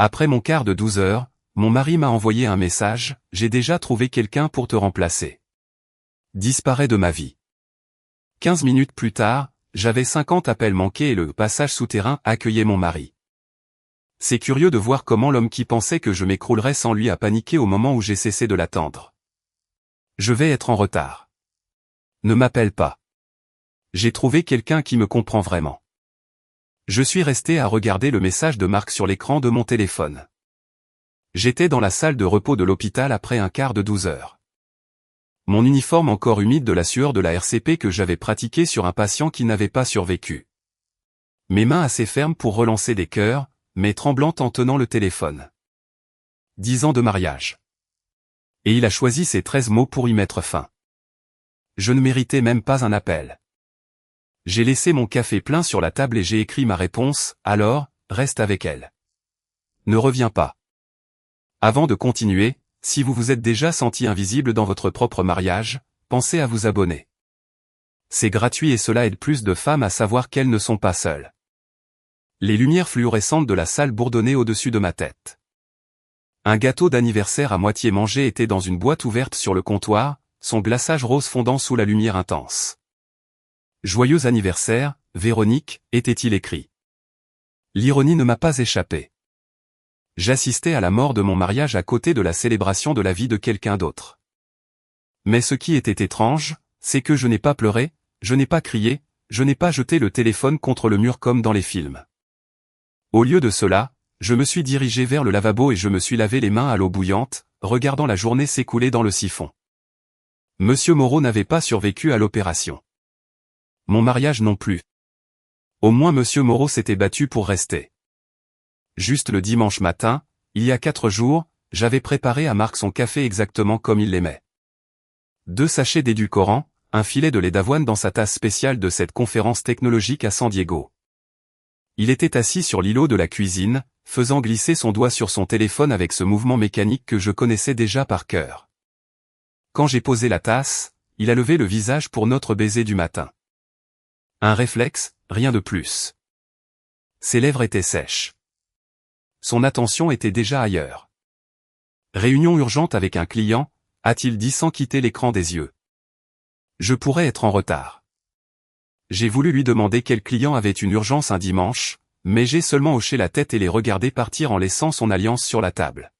Après mon quart de 12 heures, mon mari m'a envoyé un message, j'ai déjà trouvé quelqu'un pour te remplacer. Disparaît de ma vie. 15 minutes plus tard, j'avais 50 appels manqués et le passage souterrain accueillait mon mari. C'est curieux de voir comment l'homme qui pensait que je m'écroulerais sans lui a paniqué au moment où j'ai cessé de l'attendre. Je vais être en retard. Ne m'appelle pas. J'ai trouvé quelqu'un qui me comprend vraiment. Je suis resté à regarder le message de Marc sur l'écran de mon téléphone. J'étais dans la salle de repos de l'hôpital après un quart de 12 heures. Mon uniforme encore humide de la sueur de la RCP que j'avais pratiquée sur un patient qui n'avait pas survécu. Mes mains assez fermes pour relancer des cœurs, mais tremblantes en tenant le téléphone. 10 ans de mariage. Et il a choisi ces 13 mots pour y mettre fin. Je ne méritais même pas un appel. J'ai laissé mon café plein sur la table et j'ai écrit ma réponse, alors, reste avec elle. Ne reviens pas. Avant de continuer, si vous vous êtes déjà senti invisible dans votre propre mariage, pensez à vous abonner. C'est gratuit et cela aide plus de femmes à savoir qu'elles ne sont pas seules. Les lumières fluorescentes de la salle bourdonnaient au-dessus de ma tête. Un gâteau d'anniversaire à moitié mangé était dans une boîte ouverte sur le comptoir, son glaçage rose fondant sous la lumière intense. Joyeux anniversaire, Véronique, était-il écrit. L'ironie ne m'a pas échappé. J'assistais à la mort de mon mariage à côté de la célébration de la vie de quelqu'un d'autre. Mais ce qui était étrange, c'est que je n'ai pas pleuré, je n'ai pas crié, je n'ai pas jeté le téléphone contre le mur comme dans les films. Au lieu de cela, je me suis dirigé vers le lavabo et je me suis lavé les mains à l'eau bouillante, regardant la journée s'écouler dans le siphon. Monsieur Moreau n'avait pas survécu à l'opération. Mon mariage non plus. Au moins Monsieur Moreau s'était battu pour rester. Juste le dimanche matin, il y a 4 jours, j'avais préparé à Marc son café exactement comme il l'aimait. 2 sachets d'édulcorant, un filet de lait d'avoine dans sa tasse spéciale de cette conférence technologique à San Diego. Il était assis sur l'îlot de la cuisine, faisant glisser son doigt sur son téléphone avec ce mouvement mécanique que je connaissais déjà par cœur. Quand j'ai posé la tasse, il a levé le visage pour notre baiser du matin. Un réflexe, rien de plus. Ses lèvres étaient sèches. Son attention était déjà ailleurs. Réunion urgente avec un client, a-t-il dit sans quitter l'écran des yeux. Je pourrais être en retard. J'ai voulu lui demander quel client avait une urgence un dimanche, mais j'ai seulement hoché la tête et les regardé partir en laissant son alliance sur la table.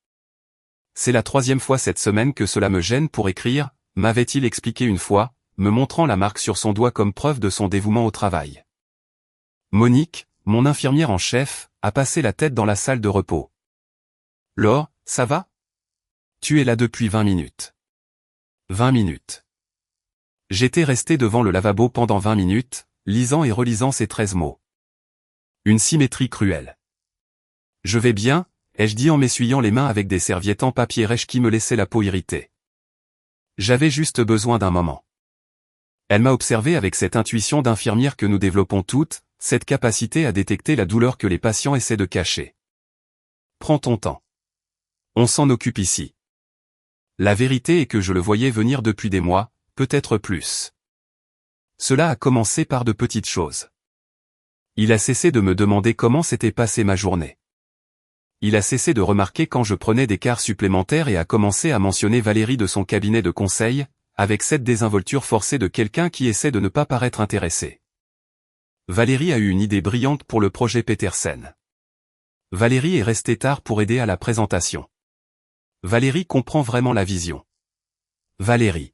C'est la 3e fois cette semaine que cela me gêne pour écrire, m'avait-il expliqué une fois, me montrant la marque sur son doigt comme preuve de son dévouement au travail. Monique, mon infirmière en chef, a passé la tête dans la salle de repos. Laure, ça va? Tu es là depuis 20 minutes. 20 minutes. J'étais resté devant le lavabo pendant 20 minutes, lisant et relisant ces 13 mots. Une symétrie cruelle. Je vais bien, ai-je dit en m'essuyant les mains avec des serviettes en papier rêche qui me laissaient la peau irritée. J'avais juste besoin d'un moment. Elle m'a observé avec cette intuition d'infirmière que nous développons toutes, cette capacité à détecter la douleur que les patients essaient de cacher. Prends ton temps. On s'en occupe ici. La vérité est que je le voyais venir depuis des mois, peut-être plus. Cela a commencé par de petites choses. Il a cessé de me demander comment s'était passée ma journée. Il a cessé de remarquer quand je prenais des quarts supplémentaires et a commencé à mentionner Valérie de son cabinet de conseil, avec cette désinvolture forcée de quelqu'un qui essaie de ne pas paraître intéressé. Valérie a eu une idée brillante pour le projet Petersen. Valérie est restée tard pour aider à la présentation. Valérie comprend vraiment la vision. Valérie.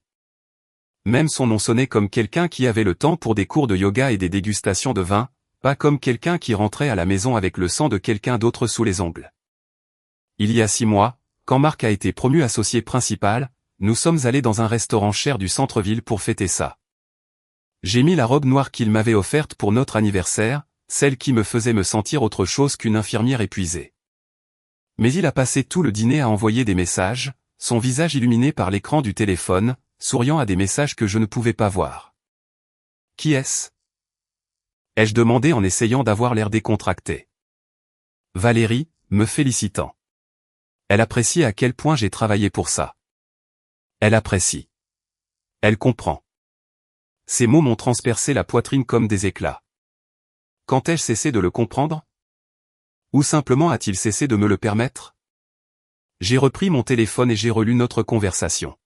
Même son nom sonnait comme quelqu'un qui avait le temps pour des cours de yoga et des dégustations de vin, pas comme quelqu'un qui rentrait à la maison avec le sang de quelqu'un d'autre sous les ongles. Il y a 6 mois, quand Marc a été promu associé principal, nous sommes allés dans un restaurant cher du centre-ville pour fêter ça. J'ai mis la robe noire qu'il m'avait offerte pour notre anniversaire, celle qui me faisait me sentir autre chose qu'une infirmière épuisée. Mais il a passé tout le dîner à envoyer des messages, son visage illuminé par l'écran du téléphone, souriant à des messages que je ne pouvais pas voir. Qui est-ce? Ai-je demandé en essayant d'avoir l'air décontracté. Valérie, me félicitant. Elle apprécie à quel point j'ai travaillé pour ça. Elle apprécie. Elle comprend. Ces mots m'ont transpercé la poitrine comme des éclats. Quand ai-je cessé de le comprendre? Ou simplement a-t-il cessé de me le permettre? J'ai repris mon téléphone et j'ai relu notre conversation.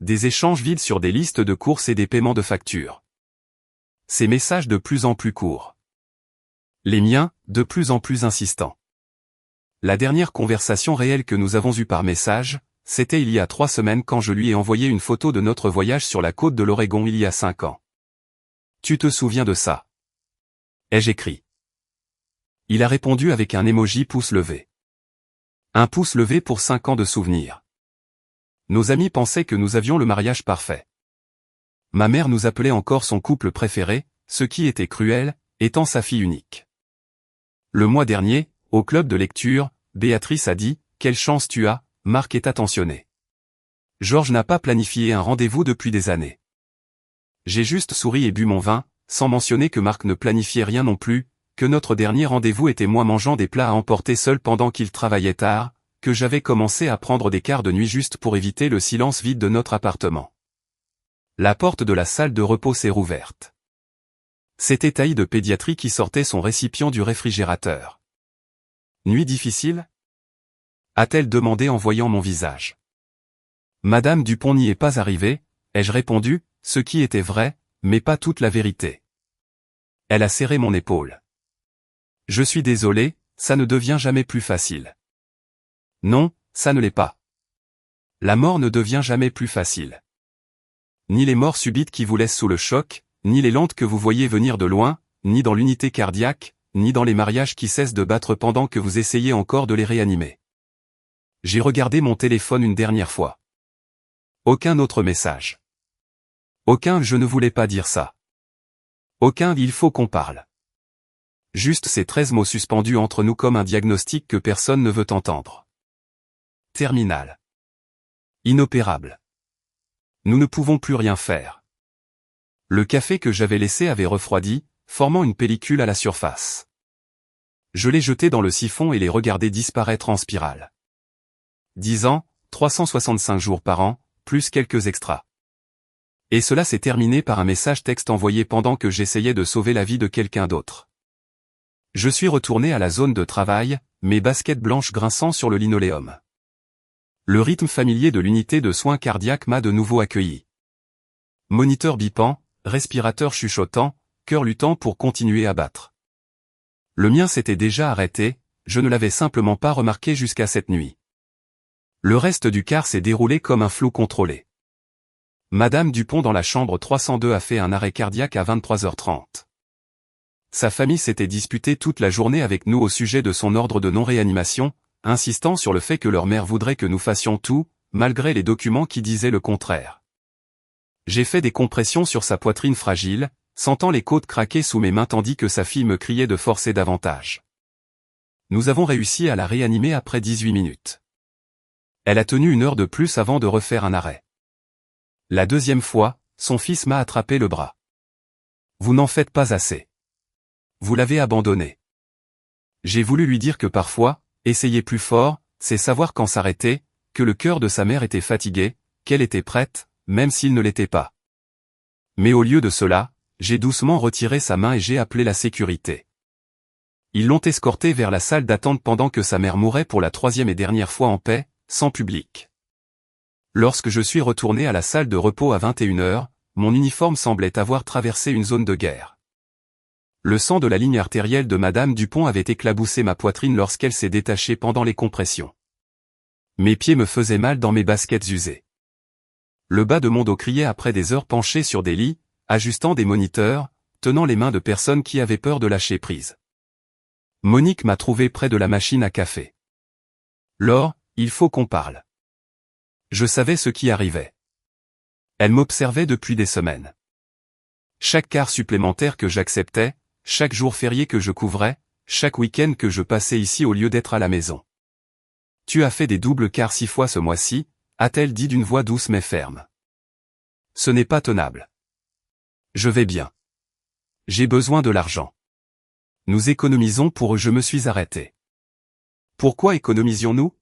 Des échanges vides sur des listes de courses et des paiements de factures. Ces messages de plus en plus courts. Les miens, de plus en plus insistants. La dernière conversation réelle que nous avons eue par message, c'était il y a 3 semaines quand je lui ai envoyé une photo de notre voyage sur la côte de l'Oregon il y a 5 ans. Tu te souviens de ça? Ai-je écrit? Il a répondu avec un emoji pouce levé. Un pouce levé pour 5 ans de souvenirs. Nos amis pensaient que nous avions le mariage parfait. Ma mère nous appelait encore son couple préféré, ce qui était cruel, étant sa fille unique. Le mois dernier, au club de lecture, Béatrice a dit « Quelle chance tu as, Marc est attentionné. » Georges n'a pas planifié un rendez-vous depuis des années. J'ai juste souri et bu mon vin, sans mentionner que Marc ne planifiait rien non plus, que notre dernier rendez-vous était moi mangeant des plats à emporter seul pendant qu'il travaillait tard, que j'avais commencé à prendre des quarts de nuit juste pour éviter le silence vide de notre appartement. La porte de la salle de repos s'est rouverte. C'était Taï de pédiatrie qui sortait son récipient du réfrigérateur. Nuit difficile? A-t-elle demandé en voyant mon visage. Madame Dupont n'y est pas arrivée, ai-je répondu, ce qui était vrai, mais pas toute la vérité. Elle a serré mon épaule. Je suis désolé, ça ne devient jamais plus facile. Non, ça ne l'est pas. La mort ne devient jamais plus facile. Ni les morts subites qui vous laissent sous le choc, ni les lentes que vous voyez venir de loin, ni dans l'unité cardiaque, ni dans les mariages qui cessent de battre pendant que vous essayez encore de les réanimer. J'ai regardé mon téléphone une dernière fois. Aucun autre message. Aucun je ne voulais pas dire ça. Aucun il faut qu'on parle. Juste ces 13 mots suspendus entre nous comme un diagnostic que personne ne veut entendre. Terminal. Inopérable. Nous ne pouvons plus rien faire. Le café que j'avais laissé avait refroidi, formant une pellicule à la surface. Je l'ai jeté dans le siphon et les regardé disparaître en spirale. 10 ans, 365 jours par an, plus quelques extras. Et cela s'est terminé par un message texte envoyé pendant que j'essayais de sauver la vie de quelqu'un d'autre. Je suis retourné à la zone de travail, mes baskets blanches grinçant sur le linoléum. Le rythme familier de l'unité de soins cardiaques m'a de nouveau accueilli. Moniteur bipant, respirateur chuchotant, cœur luttant pour continuer à battre. Le mien s'était déjà arrêté, je ne l'avais simplement pas remarqué jusqu'à cette nuit. Le reste du quart s'est déroulé comme un flou contrôlé. Madame Dupont dans la chambre 302 a fait un arrêt cardiaque à 23h30. Sa famille s'était disputée toute la journée avec nous au sujet de son ordre de non-réanimation, insistant sur le fait que leur mère voudrait que nous fassions tout, malgré les documents qui disaient le contraire. J'ai fait des compressions sur sa poitrine fragile, sentant les côtes craquer sous mes mains tandis que sa fille me criait de forcer davantage. Nous avons réussi à la réanimer après 18 minutes. Elle a tenu 1 heure de plus avant de refaire un arrêt. La deuxième fois, son fils m'a attrapé le bras. Vous n'en faites pas assez. Vous l'avez abandonné. J'ai voulu lui dire que parfois, essayer plus fort, c'est savoir quand s'arrêter, que le cœur de sa mère était fatigué, qu'elle était prête, même s'il ne l'était pas. Mais au lieu de cela, j'ai doucement retiré sa main et j'ai appelé la sécurité. Ils l'ont escorté vers la salle d'attente pendant que sa mère mourait pour la 3e et dernière fois en paix, sans public. Lorsque je suis retourné à la salle de repos à 21h, mon uniforme semblait avoir traversé une zone de guerre. Le sang de la ligne artérielle de Madame Dupont avait éclaboussé ma poitrine lorsqu'elle s'est détachée pendant les compressions. Mes pieds me faisaient mal dans mes baskets usées. Le bas de mon dos criait après des heures penchées sur des lits, ajustant des moniteurs, tenant les mains de personnes qui avaient peur de lâcher prise. Monique m'a trouvé près de la machine à café. Laure, il faut qu'on parle. Je savais ce qui arrivait. Elle m'observait depuis des semaines. Chaque quart supplémentaire que j'acceptais, chaque jour férié que je couvrais, chaque week-end que je passais ici au lieu d'être à la maison. Tu as fait des doubles quarts 6 fois ce mois-ci, a-t-elle dit d'une voix douce mais ferme. Ce n'est pas tenable. Je vais bien. J'ai besoin de l'argent. Nous économisons pour eux, je me suis arrêté. Pourquoi économisions-nous?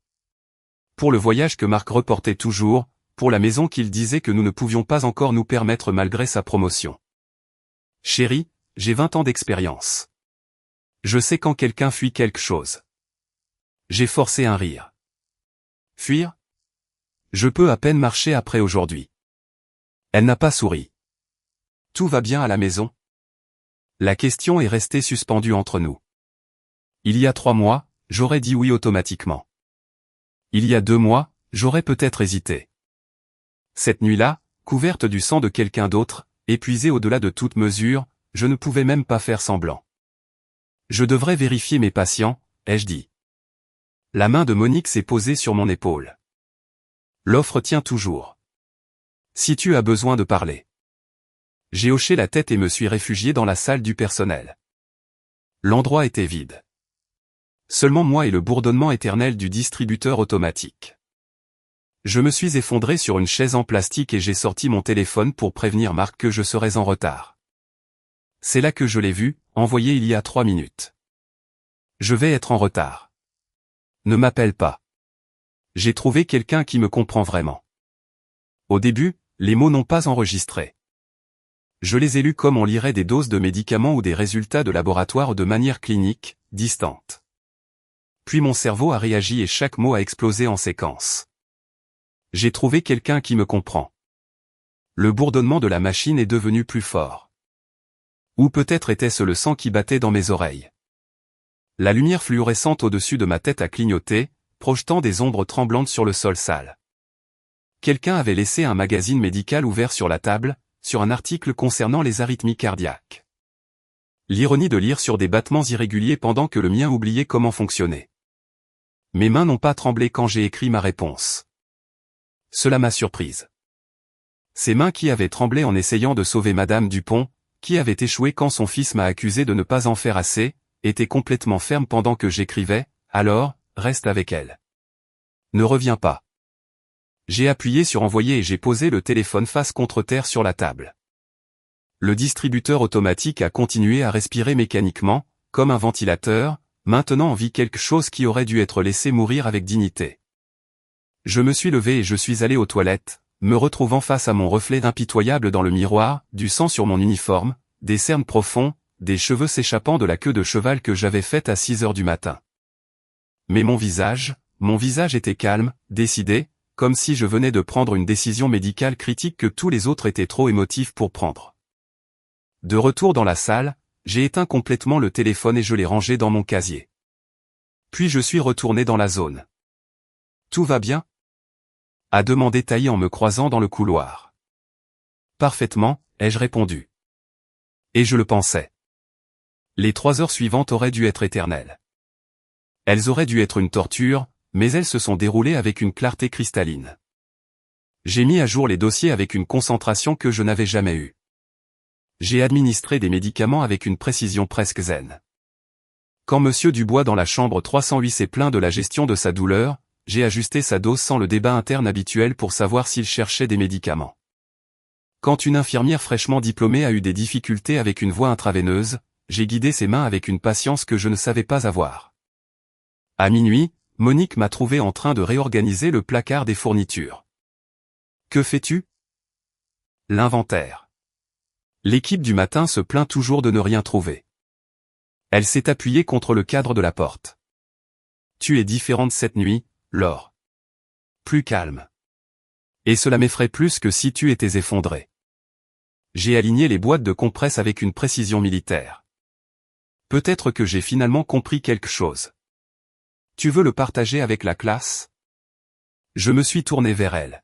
Pour le voyage que Marc reportait toujours, pour la maison qu'il disait que nous ne pouvions pas encore nous permettre malgré sa promotion. Chérie, j'ai 20 ans d'expérience. Je sais quand quelqu'un fuit quelque chose. J'ai forcé un rire. Fuir? Je peux à peine marcher après aujourd'hui. Elle n'a pas souri. Tout va bien à la maison? La question est restée suspendue entre nous. Il y a 3 mois, j'aurais dit oui automatiquement. Il y a 2 mois, j'aurais peut-être hésité. Cette nuit-là, couverte du sang de quelqu'un d'autre, épuisée au-delà de toute mesure, je ne pouvais même pas faire semblant. Je devrais vérifier mes patients, ai-je dit. La main de Monique s'est posée sur mon épaule. L'offre tient toujours. Si tu as besoin de parler. J'ai hoché la tête et me suis réfugié dans la salle du personnel. L'endroit était vide. Seulement moi et le bourdonnement éternel du distributeur automatique. Je me suis effondré sur une chaise en plastique et j'ai sorti mon téléphone pour prévenir Marc que je serais en retard. C'est là que je l'ai vu, envoyé il y a 3 minutes. Je vais être en retard. Ne m'appelle pas. J'ai trouvé quelqu'un qui me comprend vraiment. Au début, les mots n'ont pas enregistré. Je les ai lus comme on lirait des doses de médicaments ou des résultats de laboratoire de manière clinique, distante. Puis mon cerveau a réagi et chaque mot a explosé en séquence. J'ai trouvé quelqu'un qui me comprend. Le bourdonnement de la machine est devenu plus fort. Ou peut-être était-ce le sang qui battait dans mes oreilles. La lumière fluorescente au-dessus de ma tête a clignoté, projetant des ombres tremblantes sur le sol sale. Quelqu'un avait laissé un magazine médical ouvert sur la table, sur un article concernant les arythmies cardiaques. L'ironie de lire sur des battements irréguliers pendant que le mien oubliait comment fonctionner. Mes mains n'ont pas tremblé quand j'ai écrit ma réponse. Cela m'a surprise. Ces mains qui avaient tremblé en essayant de sauver Madame Dupont, qui avait échoué quand son fils m'a accusé de ne pas en faire assez, étaient complètement fermes pendant que j'écrivais, alors, reste avec elle. Ne reviens pas. J'ai appuyé sur envoyer et j'ai posé le téléphone face contre terre sur la table. Le distributeur automatique a continué à respirer mécaniquement, comme un ventilateur, maintenant en vie quelque chose qui aurait dû être laissé mourir avec dignité. Je me suis levé et je suis allé aux toilettes, me retrouvant face à mon reflet impitoyable dans le miroir, du sang sur mon uniforme, des cernes profonds, des cheveux s'échappant de la queue de cheval que j'avais faite à 6 heures du matin. Mais mon visage était calme, décidé, comme si je venais de prendre une décision médicale critique que tous les autres étaient trop émotifs pour prendre. De retour dans la salle, j'ai éteint complètement le téléphone et je l'ai rangé dans mon casier. Puis je suis retourné dans la zone. Tout va bien? A demandé Taï en me croisant dans le couloir. Parfaitement, ai-je répondu. Et je le pensais. Les 3 heures suivantes auraient dû être éternelles. Elles auraient dû être une torture, mais elles se sont déroulées avec une clarté cristalline. J'ai mis à jour les dossiers avec une concentration que je n'avais jamais eue. J'ai administré des médicaments avec une précision presque zen. Quand Monsieur Dubois dans la chambre 308 s'est plaint de la gestion de sa douleur, j'ai ajusté sa dose sans le débat interne habituel pour savoir s'il cherchait des médicaments. Quand une infirmière fraîchement diplômée a eu des difficultés avec une voie intraveineuse, j'ai guidé ses mains avec une patience que je ne savais pas avoir. À minuit, Monique m'a trouvé en train de réorganiser le placard des fournitures. Que fais-tu? L'inventaire. L'équipe du matin se plaint toujours de ne rien trouver. Elle s'est appuyée contre le cadre de la porte. Tu es différente cette nuit, Laure. Plus calme. Et cela m'effraie plus que si tu étais effondrée. J'ai aligné les boîtes de compresse avec une précision militaire. Peut-être que j'ai finalement compris quelque chose. Tu veux le partager avec la classe? Je me suis tourné vers elle.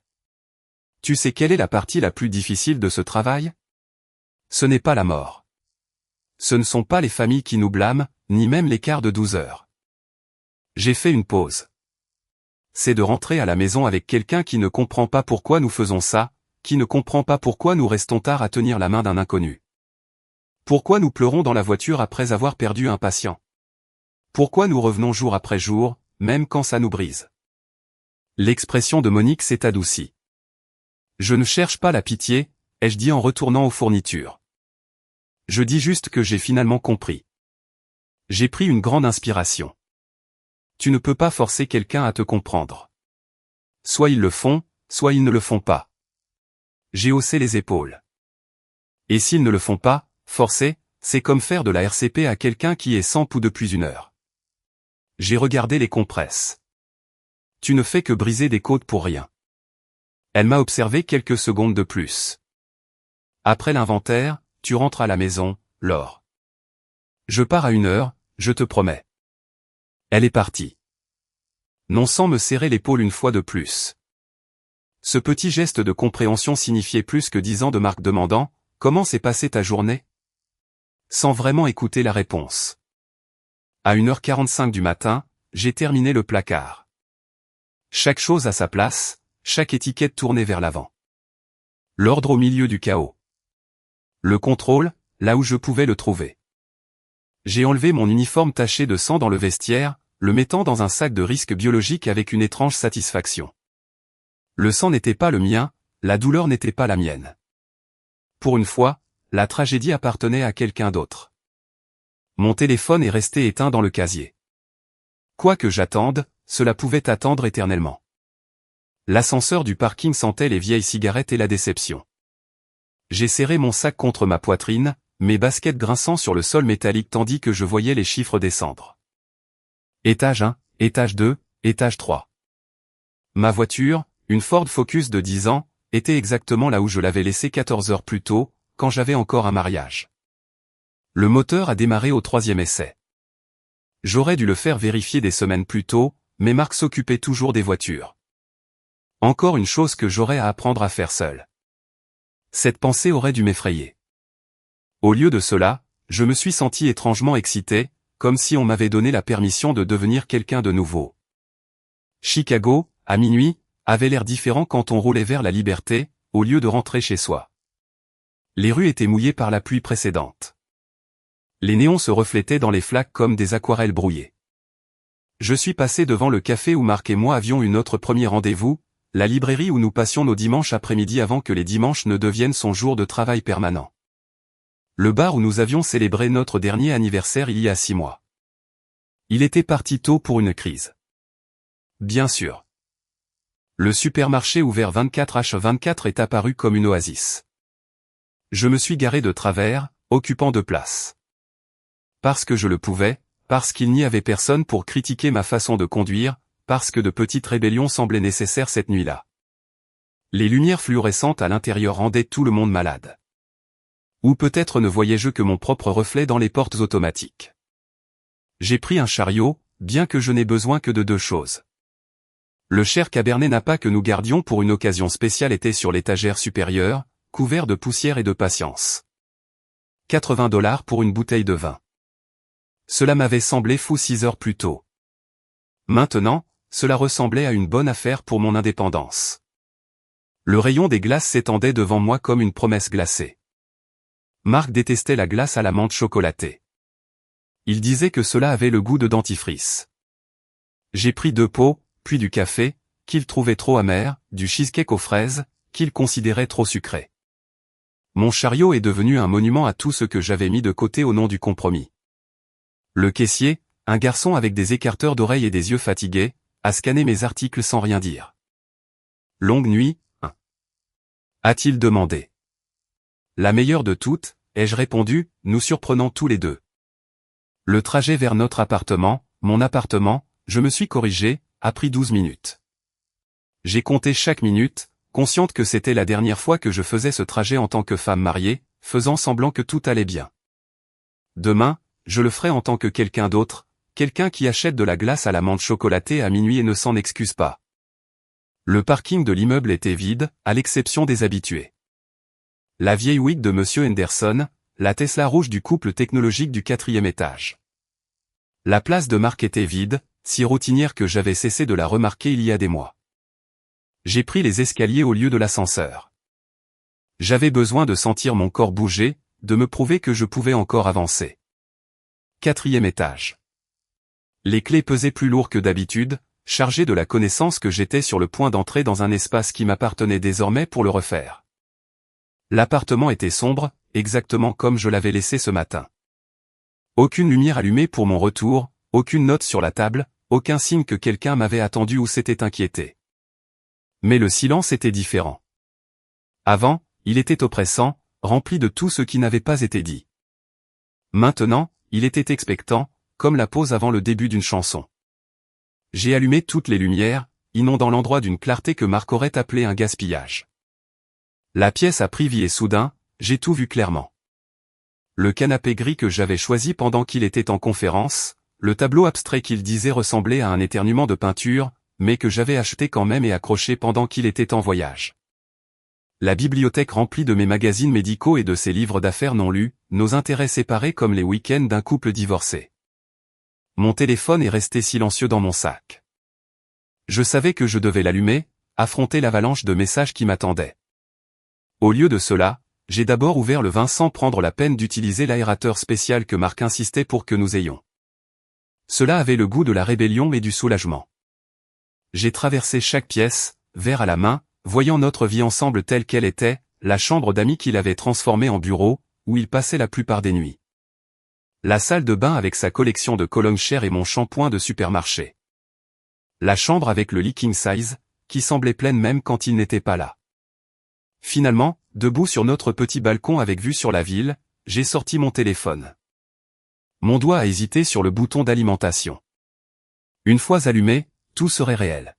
Tu sais quelle est la partie la plus difficile de ce travail? Ce n'est pas la mort. Ce ne sont pas les familles qui nous blâment, ni même l'écart de 12 heures. J'ai fait une pause. C'est de rentrer à la maison avec quelqu'un qui ne comprend pas pourquoi nous faisons ça, qui ne comprend pas pourquoi nous restons tard à tenir la main d'un inconnu. Pourquoi nous pleurons dans la voiture après avoir perdu un patient? Pourquoi nous revenons jour après jour, même quand ça nous brise? L'expression de Monique s'est adoucie. Je ne cherche pas la pitié, ai-je dit en retournant aux fournitures. Je dis juste que j'ai finalement compris. J'ai pris une grande inspiration. Tu ne peux pas forcer quelqu'un à te comprendre. Soit ils le font, soit ils ne le font pas. J'ai haussé les épaules. Et s'ils ne le font pas, forcer, c'est comme faire de la RCP à quelqu'un qui est sans pouls depuis 1 heure. J'ai regardé les compresses. Tu ne fais que briser des côtes pour rien. Elle m'a observé quelques secondes de plus. Après l'inventaire, tu rentres à la maison, Laure. Je pars à 1 heure, je te promets. Elle est partie. Non sans me serrer l'épaule une fois de plus. Ce petit geste de compréhension signifiait plus que 10 ans de Marc demandant « Comment s'est passée ta journée ?» sans vraiment écouter la réponse. À 1h45 du matin, j'ai terminé le placard. Chaque chose à sa place, chaque étiquette tournée vers l'avant. L'ordre au milieu du chaos. Le contrôle, là où je pouvais le trouver. J'ai enlevé mon uniforme taché de sang dans le vestiaire, le mettant dans un sac de risque biologique avec une étrange satisfaction. Le sang n'était pas le mien, la douleur n'était pas la mienne. Pour une fois, la tragédie appartenait à quelqu'un d'autre. Mon téléphone est resté éteint dans le casier. Quoi que j'attende, cela pouvait attendre éternellement. L'ascenseur du parking sentait les vieilles cigarettes et la déception. J'ai serré mon sac contre ma poitrine, mes baskets grinçant sur le sol métallique tandis que je voyais les chiffres descendre. Étage 1, étage 2, étage 3. Ma voiture, une Ford Focus de 10 ans, était exactement là où je l'avais laissée 14 heures plus tôt, quand j'avais encore un mariage. Le moteur a démarré au 3e essai. J'aurais dû le faire vérifier des semaines plus tôt, mais Marc s'occupait toujours des voitures. Encore une chose que j'aurais à apprendre à faire seul. Cette pensée aurait dû m'effrayer. Au lieu de cela, je me suis senti étrangement excité, comme si on m'avait donné la permission de devenir quelqu'un de nouveau. Chicago, à minuit, avait l'air différent quand on roulait vers la liberté, au lieu de rentrer chez soi. Les rues étaient mouillées par la pluie précédente. Les néons se reflétaient dans les flaques comme des aquarelles brouillées. Je suis passé devant le café où Marc et moi avions eu notre premier rendez-vous, la librairie où nous passions nos dimanches après-midi avant que les dimanches ne deviennent son jour de travail permanent. Le bar où nous avions célébré notre dernier anniversaire il y a 6 mois. Il était parti tôt pour une crise. Bien sûr. Le supermarché ouvert 24h24 est apparu comme une oasis. Je me suis garé de travers, occupant de place. Parce que je le pouvais, parce qu'il n'y avait personne pour critiquer ma façon de conduire, parce que de petites rébellions semblaient nécessaires cette nuit-là. Les lumières fluorescentes à l'intérieur rendaient tout le monde malade. Ou peut-être ne voyais-je que mon propre reflet dans les portes automatiques. J'ai pris un chariot, bien que je n'ai besoin que de 2 choses. Le cher Cabernet Napa que nous gardions pour une occasion spéciale était sur l'étagère supérieure, couvert de poussière et de patience. 80 $ pour une bouteille de vin. Cela m'avait semblé fou 6 heures plus tôt. Maintenant, cela ressemblait à une bonne affaire pour mon indépendance. Le rayon des glaces s'étendait devant moi comme une promesse glacée. Marc détestait la glace à la menthe chocolatée. Il disait que cela avait le goût de dentifrice. J'ai pris 2 pots, puis du café, qu'il trouvait trop amer, du cheesecake aux fraises, qu'il considérait trop sucré. Mon chariot est devenu un monument à tout ce que j'avais mis de côté au nom du compromis. Le caissier, un garçon avec des écarteurs d'oreilles et des yeux fatigués, a scanné mes articles sans rien dire. Longue nuit, hein? A-t-il demandé. La meilleure de toutes, ai-je répondu, nous surprenant tous les deux. Le trajet vers notre appartement, mon appartement, je me suis corrigé, a pris 12 minutes. J'ai compté chaque minute, consciente que c'était la dernière fois que je faisais ce trajet en tant que femme mariée, faisant semblant que tout allait bien. Demain, je le ferai en tant que quelqu'un d'autre, quelqu'un qui achète de la glace à la menthe chocolatée à minuit et ne s'en excuse pas. Le parking de l'immeuble était vide, à l'exception des habitués. La vieille Wick de Monsieur Henderson, la Tesla rouge du couple technologique du 4e étage. La place de Marc était vide, si routinière que j'avais cessé de la remarquer il y a des mois. J'ai pris les escaliers au lieu de l'ascenseur. J'avais besoin de sentir mon corps bouger, de me prouver que je pouvais encore avancer. 4e étage. Les clés pesaient plus lourd que d'habitude, chargées de la connaissance que j'étais sur le point d'entrer dans un espace qui m'appartenait désormais pour le refaire. L'appartement était sombre, exactement comme je l'avais laissé ce matin. Aucune lumière allumée pour mon retour, aucune note sur la table, aucun signe que quelqu'un m'avait attendu ou s'était inquiété. Mais le silence était différent. Avant, il était oppressant, rempli de tout ce qui n'avait pas été dit. Maintenant, il était expectant, comme la pause avant le début d'une chanson. J'ai allumé toutes les lumières, inondant l'endroit d'une clarté que Marc aurait appelée un gaspillage. La pièce a pris vie et soudain, j'ai tout vu clairement. Le canapé gris que j'avais choisi pendant qu'il était en conférence, le tableau abstrait qu'il disait ressembler à un éternuement de peinture, mais que j'avais acheté quand même et accroché pendant qu'il était en voyage. La bibliothèque remplie de mes magazines médicaux et de ses livres d'affaires non lus, nos intérêts séparés comme les week-ends d'un couple divorcé. Mon téléphone est resté silencieux dans mon sac. Je savais que je devais l'allumer, affronter l'avalanche de messages qui m'attendaient. Au lieu de cela, j'ai d'abord ouvert le vin sans prendre la peine d'utiliser l'aérateur spécial que Marc insistait pour que nous ayons. Cela avait le goût de la rébellion et du soulagement. J'ai traversé chaque pièce, verre à la main, voyant notre vie ensemble telle qu'elle était, la chambre d'amis qu'il avait transformée en bureau, où il passait la plupart des nuits. La salle de bain avec sa collection de colonnes chères et mon shampoing de supermarché. La chambre avec le lit king size, qui semblait pleine même quand il n'était pas là. Finalement, debout sur notre petit balcon avec vue sur la ville, j'ai sorti mon téléphone. Mon doigt a hésité sur le bouton d'alimentation. Une fois allumé, tout serait réel.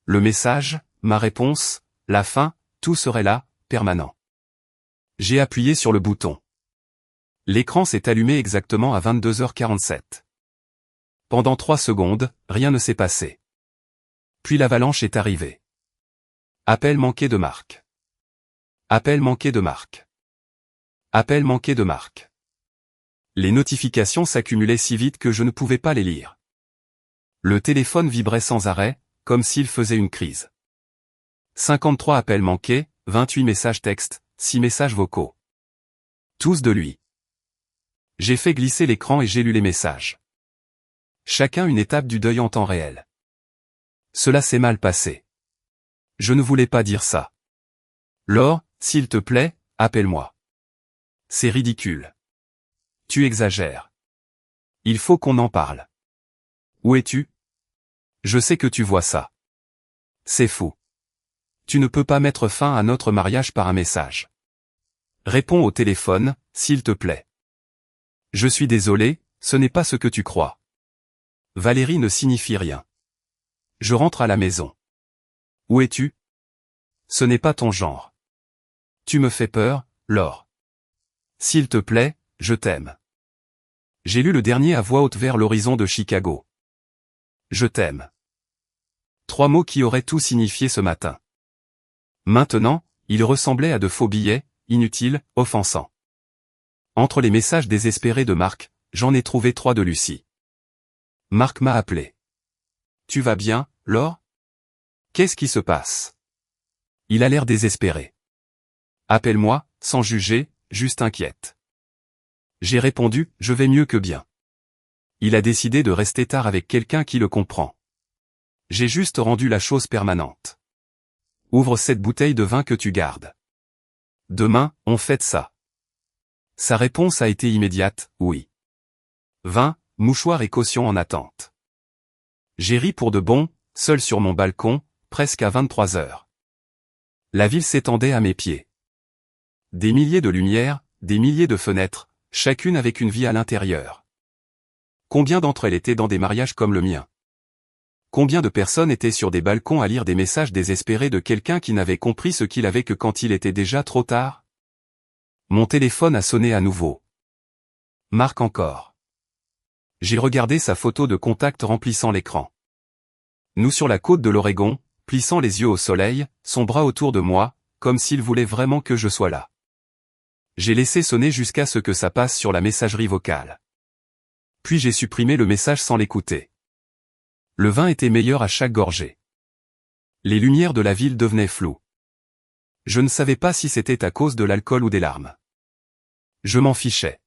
Le message, ma réponse, la fin, tout serait là, permanent. J'ai appuyé sur le bouton. L'écran s'est allumé exactement à 22h47. Pendant 3 secondes, rien ne s'est passé. Puis l'avalanche est arrivée. Appel manqué de Marc. Appel manqué de Marc. Appel manqué de Marc. Les notifications s'accumulaient si vite que je ne pouvais pas les lire. Le téléphone vibrait sans arrêt, comme s'il faisait une crise. 53 appels manqués, 28 messages textes, 6 messages vocaux. Tous de lui. J'ai fait glisser l'écran et j'ai lu les messages. Chacun une étape du deuil en temps réel. Cela s'est mal passé. Je ne voulais pas dire ça. Laure, s'il te plaît, appelle-moi. C'est ridicule. Tu exagères. Il faut qu'on en parle. Où es-tu? Je sais que tu vois ça. C'est fou. Tu ne peux pas mettre fin à notre mariage par un message. Réponds au téléphone, s'il te plaît. Je suis désolé, ce n'est pas ce que tu crois. Valérie ne signifie rien. Je rentre à la maison. Où es-tu? Ce n'est pas ton genre. Tu me fais peur, Laure. S'il te plaît, je t'aime. J'ai lu le dernier à voix haute vers l'horizon de Chicago. Je t'aime. 3 mots qui auraient tout signifié ce matin. Maintenant, ils ressemblaient à de faux billets, inutiles, offensants. Entre les messages désespérés de Marc, j'en ai trouvé 3 de Lucie. Marc m'a appelé. Tu vas bien, Laure? Qu'est-ce qui se passe? Il a l'air désespéré. Appelle-moi, sans juger, juste inquiète. J'ai répondu, je vais mieux que bien. Il a décidé de rester tard avec quelqu'un qui le comprend. J'ai juste rendu la chose permanente. Ouvre cette bouteille de vin que tu gardes. Demain, on fête ça. Sa réponse a été immédiate, oui. Vin, mouchoir et caution en attente. J'ai ri pour de bon, seul sur mon balcon, presque à 23h. La ville s'étendait à mes pieds. Des milliers de lumières, des milliers de fenêtres, chacune avec une vie à l'intérieur. Combien d'entre elles étaient dans des mariages comme le mien? Combien de personnes étaient sur des balcons à lire des messages désespérés de quelqu'un qui n'avait compris ce qu'il avait que quand il était déjà trop tard? Mon téléphone a sonné à nouveau. Marc encore. J'ai regardé sa photo de contact remplissant l'écran. Nous sur la côte de l'Oregon, plissant les yeux au soleil, son bras autour de moi, comme s'il voulait vraiment que je sois là. J'ai laissé sonner jusqu'à ce que ça passe sur la messagerie vocale. Puis j'ai supprimé le message sans l'écouter. Le vin était meilleur à chaque gorgée. Les lumières de la ville devenaient floues. Je ne savais pas si c'était à cause de l'alcool ou des larmes. Je m'en fichais.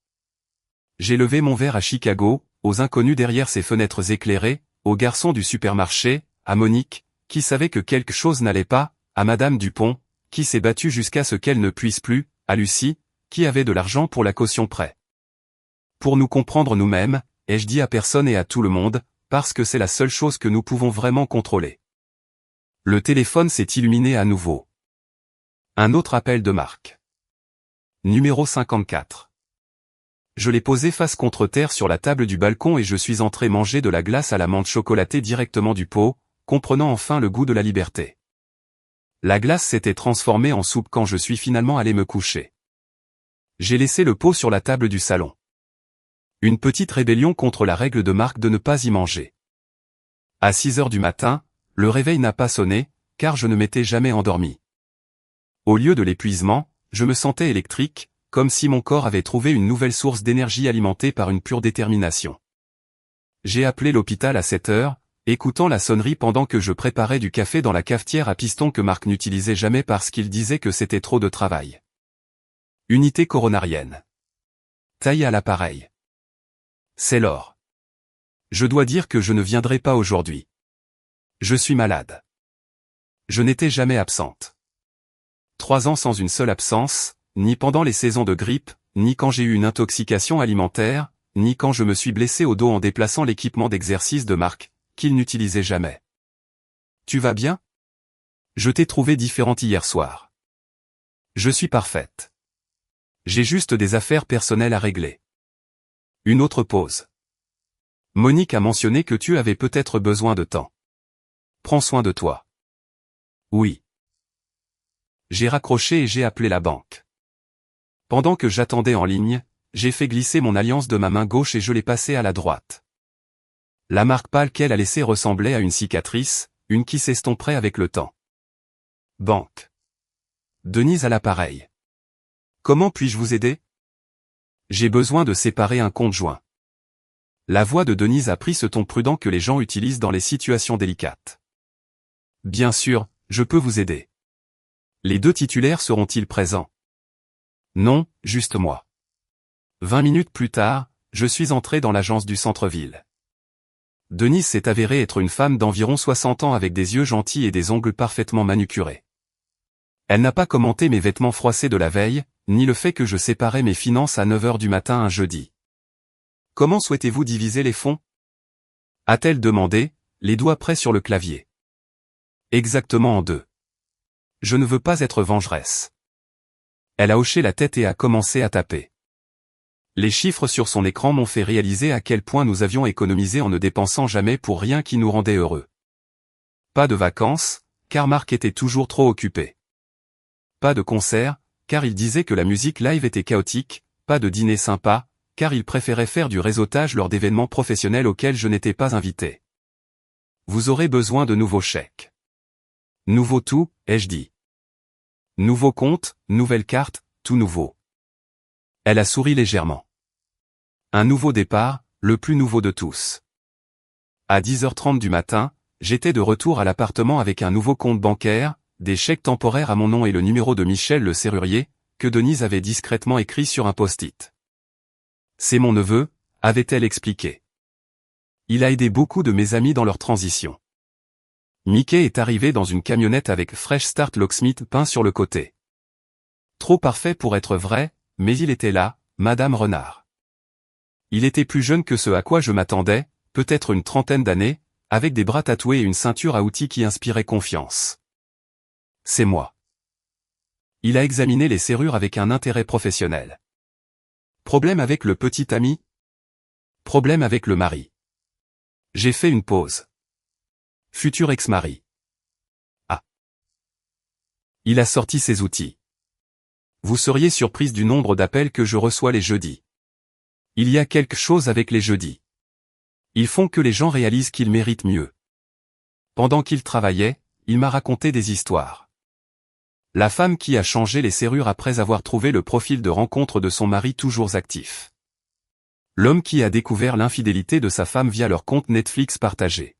J'ai levé mon verre à Chicago, aux inconnus derrière ses fenêtres éclairées, aux garçons du supermarché, à Monique, qui savait que quelque chose n'allait pas, à Madame Dupont, qui s'est battue jusqu'à ce qu'elle ne puisse plus, à Lucie, qui avait de l'argent pour la caution prêt. Pour nous comprendre nous-mêmes, ai-je dit à personne et à tout le monde, parce que c'est la seule chose que nous pouvons vraiment contrôler. Le téléphone s'est illuminé à nouveau. Un autre appel de Marc. Numéro 54. Je l'ai posé face contre terre sur la table du balcon et je suis entré manger de la glace à la menthe chocolatée directement du pot, comprenant enfin le goût de la liberté. La glace s'était transformée en soupe quand je suis finalement allé me coucher. J'ai laissé le pot sur la table du salon. Une petite rébellion contre la règle de Marc de ne pas y manger. À 6 heures du matin, le réveil n'a pas sonné, car je ne m'étais jamais endormi. Au lieu de l'épuisement, je me sentais électrique, comme si mon corps avait trouvé une nouvelle source d'énergie alimentée par une pure détermination. J'ai appelé l'hôpital à 7 heures, écoutant la sonnerie pendant que je préparais du café dans la cafetière à piston que Marc n'utilisait jamais parce qu'il disait que c'était trop de travail. Unité coronarienne. Taille à l'appareil. C'est l'or. Je dois dire que je ne viendrai pas aujourd'hui. Je suis malade. Je n'étais jamais absente. 3 ans sans une seule absence, ni pendant les saisons de grippe, ni quand j'ai eu une intoxication alimentaire, ni quand je me suis blessé au dos en déplaçant l'équipement d'exercice de Marc, qu'il n'utilisait jamais. Tu vas bien? Je t'ai trouvé différente hier soir. Je suis parfaite. J'ai juste des affaires personnelles à régler. Une autre pause. Monique a mentionné que tu avais peut-être besoin de temps. Prends soin de toi. Oui. J'ai raccroché et j'ai appelé la banque. Pendant que j'attendais en ligne, j'ai fait glisser mon alliance de ma main gauche et je l'ai passée à la droite. La marque pâle qu'elle a laissée ressemblait à une cicatrice, une qui s'estomperait avec le temps. Banque. Denise à l'appareil. Comment puis-je vous aider? J'ai besoin de séparer un compte joint. La voix de Denise a pris ce ton prudent que les gens utilisent dans les situations délicates. Bien sûr, je peux vous aider. Les 2 titulaires seront-ils présents? Non, juste moi. 20 minutes plus tard, je suis entré dans l'agence du centre-ville. Denise s'est avérée être une femme d'environ 60 ans avec des yeux gentils et des ongles parfaitement manucurés. Elle n'a pas commenté mes vêtements froissés de la veille, ni le fait que je séparais mes finances à 9 heures du matin un jeudi. Comment souhaitez-vous diviser les fonds? A-t-elle demandé, les doigts près sur le clavier. Exactement en 2. Je ne veux pas être vengeresse. Elle a hoché la tête et a commencé à taper. Les chiffres sur son écran m'ont fait réaliser à quel point nous avions économisé en ne dépensant jamais pour rien qui nous rendait heureux. Pas de vacances, car Marc était toujours trop occupé. Pas de concert, car il disait que la musique live était chaotique, pas de dîner sympa, car il préférait faire du réseautage lors d'événements professionnels auxquels je n'étais pas invité. Vous aurez besoin de nouveaux chèques. Nouveau tout, ai-je dit. Nouveau compte, nouvelle carte, tout nouveau. Elle a souri légèrement. Un nouveau départ, le plus nouveau de tous. À 10h30 du matin, j'étais de retour à l'appartement avec un nouveau compte bancaire, des chèques temporaires à mon nom et le numéro de Michel le serrurier, que Denise avait discrètement écrit sur un post-it. C'est mon neveu, avait-elle expliqué. Il a aidé beaucoup de mes amis dans leur transition. Mickey est arrivé dans une camionnette avec Fresh Start Locksmith peint sur le côté. Trop parfait pour être vrai, mais il était là, Madame Renard. Il était plus jeune que ce à quoi je m'attendais, peut-être une trentaine d'années, avec des bras tatoués et une ceinture à outils qui inspirait confiance. C'est moi. Il a examiné les serrures avec un intérêt professionnel. Problème avec le petit ami? Problème avec le mari. J'ai fait une pause. Futur ex-mari. Ah. Il a sorti ses outils. Vous seriez surprise du nombre d'appels que je reçois les jeudis. Il y a quelque chose avec les jeudis. Ils font que les gens réalisent qu'ils méritent mieux. Pendant qu'il travaillait, il m'a raconté des histoires. La femme qui a changé les serrures après avoir trouvé le profil de rencontre de son mari toujours actif. L'homme qui a découvert l'infidélité de sa femme via leur compte Netflix partagé.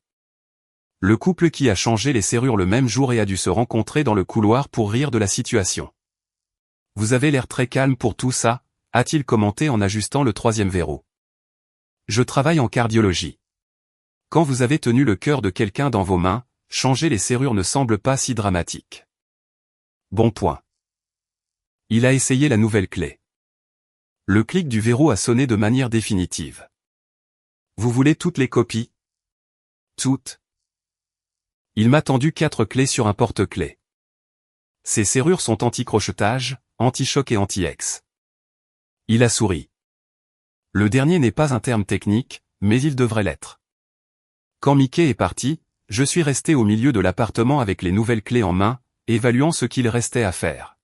Le couple qui a changé les serrures le même jour et a dû se rencontrer dans le couloir pour rire de la situation. Vous avez l'air très calme pour tout ça, a-t-il commenté en ajustant le 3e verrou. Je travaille en cardiologie. Quand vous avez tenu le cœur de quelqu'un dans vos mains, changer les serrures ne semble pas si dramatique. Bon point. Il a essayé la nouvelle clé. Le clic du verrou a sonné de manière définitive. Vous voulez toutes les copies? Toutes. Il m'a tendu 4 clés sur un porte-clés. Ces serrures sont anti-crochetage, anti-choc et anti-ex. Il a souri. Le dernier n'est pas un terme technique, mais il devrait l'être. Quand Mickey est parti, je suis resté au milieu de l'appartement avec les nouvelles clés en main, évaluant ce qu'il restait à faire.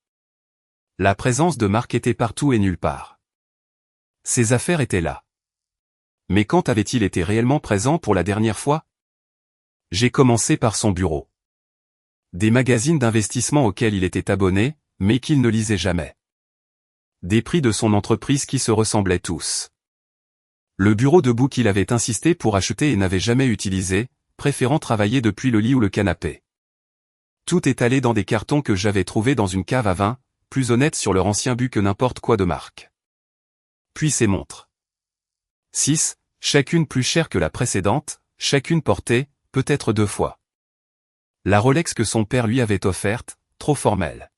La présence de Marc était partout et nulle part. Ses affaires étaient là. Mais quand avait-il été réellement présent pour la dernière fois? J'ai commencé par son bureau. Des magazines d'investissement auxquels il était abonné, mais qu'il ne lisait jamais. Des prix de son entreprise qui se ressemblaient tous. Le bureau debout qu'il avait insisté pour acheter et n'avait jamais utilisé, préférant travailler depuis le lit ou le canapé. Tout étalé dans des cartons que j'avais trouvés dans une cave à vin, plus honnête sur leur ancien but que n'importe quoi de marque. Puis ses montres. 6, chacune plus chère que la précédente, chacune portée, peut-être 2 fois. La Rolex que son père lui avait offerte, trop formelle.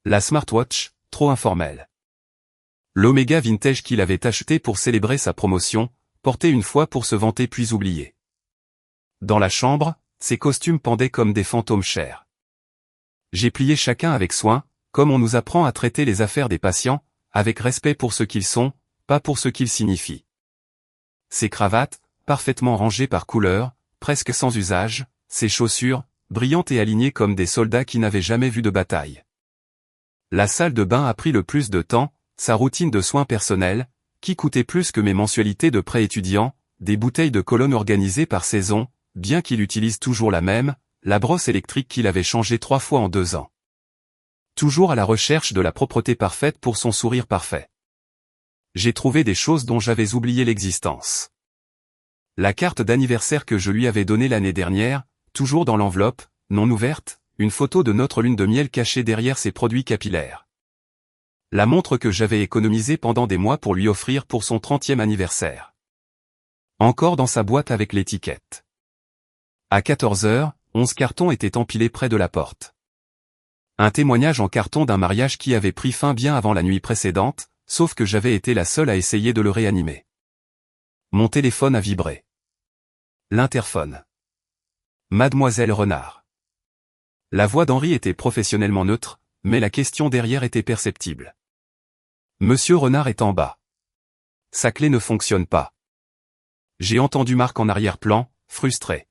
La smartwatch, trop informelle. L'Omega Vintage qu'il avait acheté pour célébrer sa promotion, porté une fois pour se vanter puis oublié. Dans la chambre, ses costumes pendaient comme des fantômes chers. J'ai plié chacun avec soin, comme on nous apprend à traiter les affaires des patients, avec respect pour ce qu'ils sont, pas pour ce qu'ils signifient. Ses cravates, parfaitement rangées par couleur, presque sans usage, ses chaussures, brillantes et alignées comme des soldats qui n'avaient jamais vu de bataille. La salle de bain a pris le plus de temps, sa routine de soins personnels, qui coûtait plus que mes mensualités de prêt étudiant, des bouteilles de cologne organisées par saison, bien qu'il utilise toujours la même, la brosse électrique qu'il avait changée 3 fois en 2 ans. Toujours à la recherche de la propreté parfaite pour son sourire parfait. J'ai trouvé des choses dont j'avais oublié l'existence. La carte d'anniversaire que je lui avais donnée l'année dernière, toujours dans l'enveloppe, non ouverte, une photo de notre lune de miel cachée derrière ses produits capillaires. La montre que j'avais économisée pendant des mois pour lui offrir pour son 30e anniversaire. Encore dans sa boîte avec l'étiquette. À 14 h, 11 cartons étaient empilés près de la porte. Un témoignage en carton d'un mariage qui avait pris fin bien avant la nuit précédente, sauf que j'avais été la seule à essayer de le réanimer. Mon téléphone a vibré. L'interphone. Mademoiselle Renard. La voix d'Henri était professionnellement neutre, mais la question derrière était perceptible. Monsieur Renard est en bas. Sa clé ne fonctionne pas. J'ai entendu Marc en arrière-plan, frustré.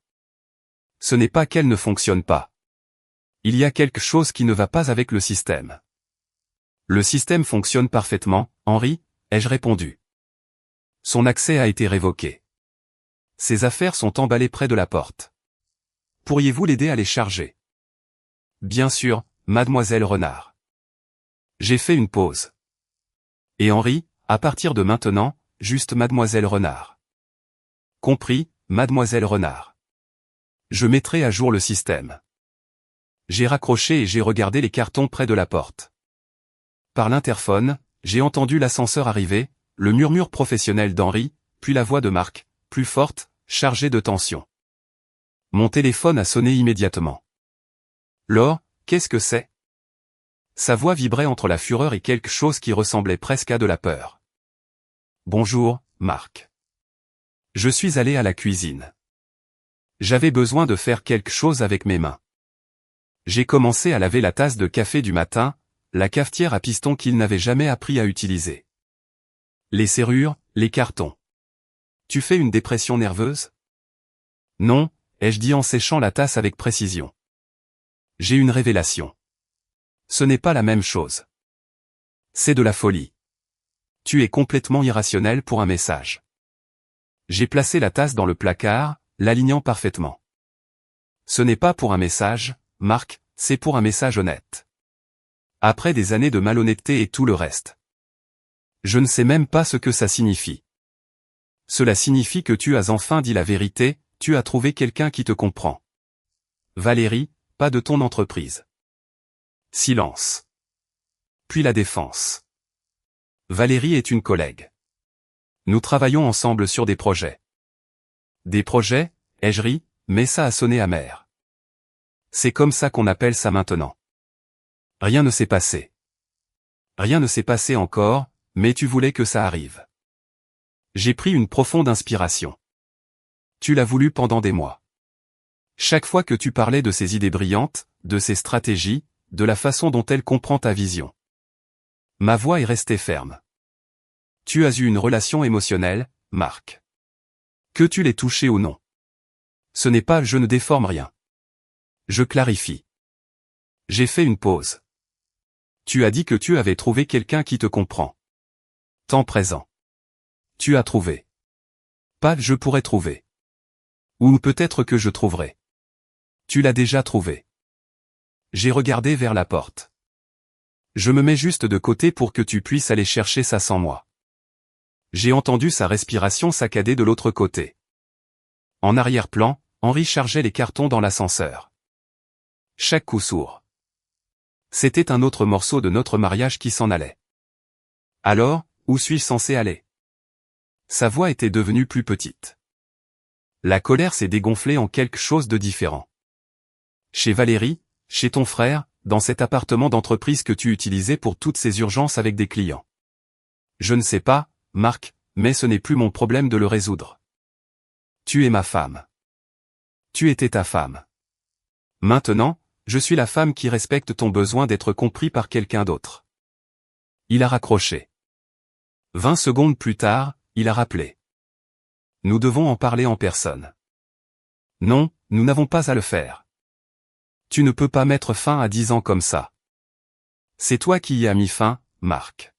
Ce n'est pas qu'elle ne fonctionne pas. Il y a quelque chose qui ne va pas avec le système. Le système fonctionne parfaitement, Henri, ai-je répondu. Son accès a été révoqué. Ses affaires sont emballées près de la porte. Pourriez-vous l'aider à les charger? Bien sûr, mademoiselle Renard. J'ai fait une pause. Et Henri, à partir de maintenant, juste mademoiselle Renard. Compris, mademoiselle Renard. Je mettrai à jour le système. J'ai raccroché et j'ai regardé les cartons près de la porte. Par l'interphone, j'ai entendu l'ascenseur arriver, le murmure professionnel d'Henri, puis la voix de Marc, plus forte, chargée de tension. Mon téléphone a sonné immédiatement. Laure, qu'est-ce que c'est? Sa voix vibrait entre la fureur et quelque chose qui ressemblait presque à de la peur. Bonjour, Marc. Je suis allé à la cuisine. J'avais besoin de faire quelque chose avec mes mains. J'ai commencé à laver la tasse de café du matin, la cafetière à piston qu'il n'avait jamais appris à utiliser. Les serrures, les cartons. Tu fais une dépression nerveuse? Non, ai-je dit en séchant la tasse avec précision. J'ai une révélation. Ce n'est pas la même chose. C'est de la folie. Tu es complètement irrationnel pour un message. J'ai placé la tasse dans le placard, l'alignant parfaitement. Ce n'est pas pour un message, Marc, c'est pour un message honnête. Après des années de malhonnêteté et tout le reste. Je ne sais même pas ce que ça signifie. Cela signifie que tu as enfin dit la vérité, tu as trouvé quelqu'un qui te comprend. Valérie, pas de ton entreprise. Silence. Puis la défense. Valérie est une collègue. Nous travaillons ensemble sur des projets. Des projets, ai-je ri, mais ça a sonné amer. C'est comme ça qu'on appelle ça maintenant. Rien ne s'est passé. Rien ne s'est passé encore, mais tu voulais que ça arrive. J'ai pris une profonde inspiration. Tu l'as voulu pendant des mois. Chaque fois que tu parlais de ces idées brillantes, de ces stratégies, de la façon dont elle comprend ta vision. Ma voix est restée ferme. Tu as eu une relation émotionnelle, Marc. Que tu l'aies touché ou non. Ce n'est pas « je ne déforme rien ». Je clarifie. J'ai fait une pause. Tu as dit que tu avais trouvé quelqu'un qui te comprend. Temps présent. Tu as trouvé. Pas « je pourrais trouver ». Ou peut-être que je trouverai. Tu l'as déjà trouvé. J'ai regardé vers la porte. Je me mets juste de côté pour que tu puisses aller chercher ça sans moi. J'ai entendu sa respiration saccadée de l'autre côté. En arrière-plan, Henri chargeait les cartons dans l'ascenseur. Chaque coup sourd. C'était un autre morceau de notre mariage qui s'en allait. Alors, où suis-je censé aller? Sa voix était devenue plus petite. La colère s'est dégonflée en quelque chose de différent. Chez Valérie, chez ton frère, dans cet appartement d'entreprise que tu utilisais pour toutes ces urgences avec des clients. Je ne sais pas, Marc, mais ce n'est plus mon problème de le résoudre. Tu es ma femme. Tu étais ta femme. Maintenant, je suis la femme qui respecte ton besoin d'être compris par quelqu'un d'autre. Il a raccroché. 20 secondes plus tard, il a rappelé. Nous devons en parler en personne. Non, nous n'avons pas à le faire. Tu ne peux pas mettre fin à 10 ans comme ça. C'est toi qui y as mis fin, Marc.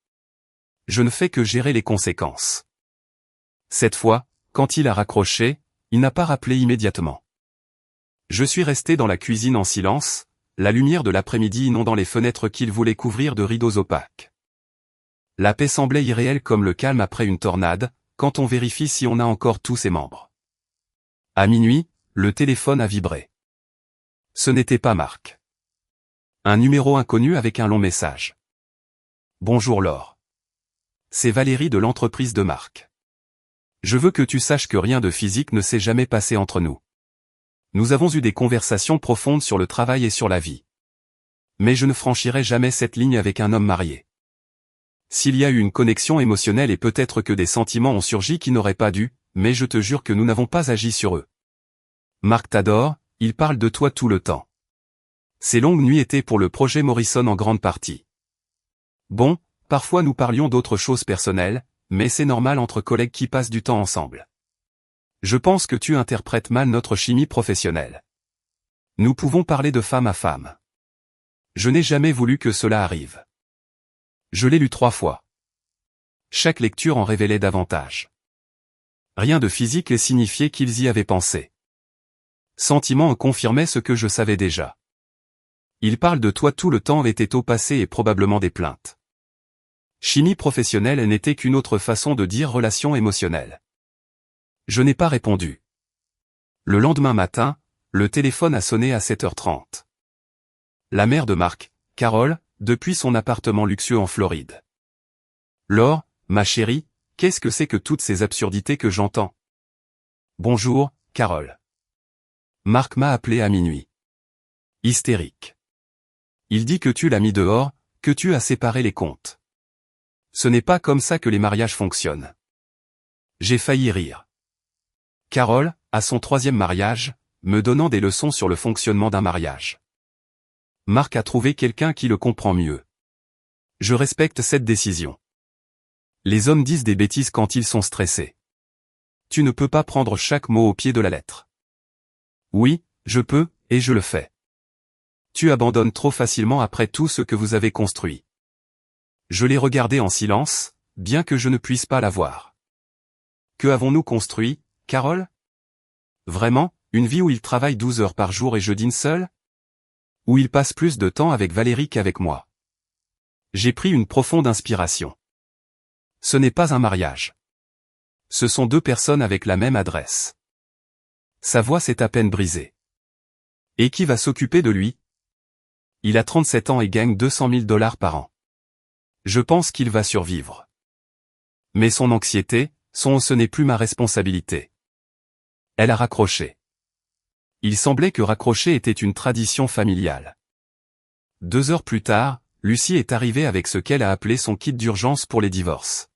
Je ne fais que gérer les conséquences. Cette fois, quand il a raccroché, il n'a pas rappelé immédiatement. Je suis resté dans la cuisine en silence, la lumière de l'après-midi inondant les fenêtres qu'il voulait couvrir de rideaux opaques. La paix semblait irréelle comme le calme après une tornade, quand on vérifie si on a encore tous ses membres. À minuit, le téléphone a vibré. Ce n'était pas Marc. Un numéro inconnu avec un long message. Bonjour Laure. C'est Valérie de l'entreprise de Marc. Je veux que tu saches que rien de physique ne s'est jamais passé entre nous. Nous avons eu des conversations profondes sur le travail et sur la vie. Mais je ne franchirai jamais cette ligne avec un homme marié. S'il y a eu une connexion émotionnelle et peut-être que des sentiments ont surgi qui n'auraient pas dû, mais je te jure que nous n'avons pas agi sur eux. Marc t'adore, il parle de toi tout le temps. Ces longues nuits étaient pour le projet Morrison en grande partie. Bon, parfois nous parlions d'autres choses personnelles, mais c'est normal entre collègues qui passent du temps ensemble. Je pense que tu interprètes mal notre chimie professionnelle. Nous pouvons parler de femme à femme. Je n'ai jamais voulu que cela arrive. Je l'ai lu 3 fois. Chaque lecture en révélait davantage. Rien de physique et signifiait qu'ils y avaient pensé. Sentiments confirmaient ce que je savais déjà. Il parle de toi tout le temps était au passé et probablement des plaintes. Chimie professionnelle n'était qu'une autre façon de dire relation émotionnelle. Je n'ai pas répondu. Le lendemain matin, le téléphone a sonné à 7h30. La mère de Marc, Carole, depuis son appartement luxueux en Floride. Laure, ma chérie, qu'est-ce que c'est que toutes ces absurdités que j'entends? Bonjour, Carole. Marc m'a appelé à minuit. Hystérique. Il dit que tu l'as mis dehors, que tu as séparé les comptes. Ce n'est pas comme ça que les mariages fonctionnent. J'ai failli rire. Carole, à son 3e mariage, me donnant des leçons sur le fonctionnement d'un mariage. Marc a trouvé quelqu'un qui le comprend mieux. Je respecte cette décision. Les hommes disent des bêtises quand ils sont stressés. Tu ne peux pas prendre chaque mot au pied de la lettre. Oui, je peux, et je le fais. Tu abandonnes trop facilement après tout ce que vous avez construit. Je l'ai regardé en silence, bien que je ne puisse pas la voir. Que avons-nous construit, Carole? Vraiment, une vie où il travaille 12 heures par jour et je dîne seul? Où il passe plus de temps avec Valérie qu'avec moi? J'ai pris une profonde inspiration. Ce n'est pas un mariage. Ce sont 2 personnes avec la même adresse. Sa voix s'est à peine brisée. Et qui va s'occuper de lui? Il a 37 ans et gagne $200 000 par an. Je pense qu'il va survivre. Mais son anxiété, ce n'est plus ma responsabilité. Elle a raccroché. Il semblait que raccrocher était une tradition familiale. 2 heures plus tard, Lucie est arrivée avec ce qu'elle a appelé son kit d'urgence pour les divorces.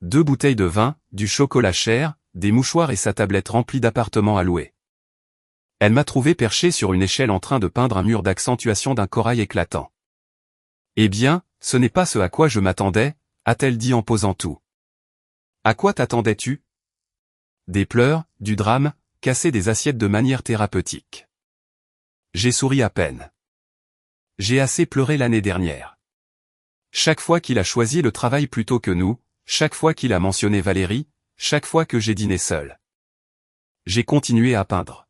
2 bouteilles de vin, du chocolat cher, des mouchoirs et sa tablette remplie d'appartements à louer. Elle m'a trouvé perché sur une échelle en train de peindre un mur d'accentuation d'un corail éclatant. Eh bien, ce n'est pas ce à quoi je m'attendais, a-t-elle dit en posant tout. À quoi t'attendais-tu? Des pleurs, du drame, casser des assiettes de manière thérapeutique. J'ai souri à peine. J'ai assez pleuré l'année dernière. Chaque fois qu'il a choisi le travail plutôt que nous, chaque fois qu'il a mentionné Valérie, chaque fois que j'ai dîné seul. J'ai continué à peindre.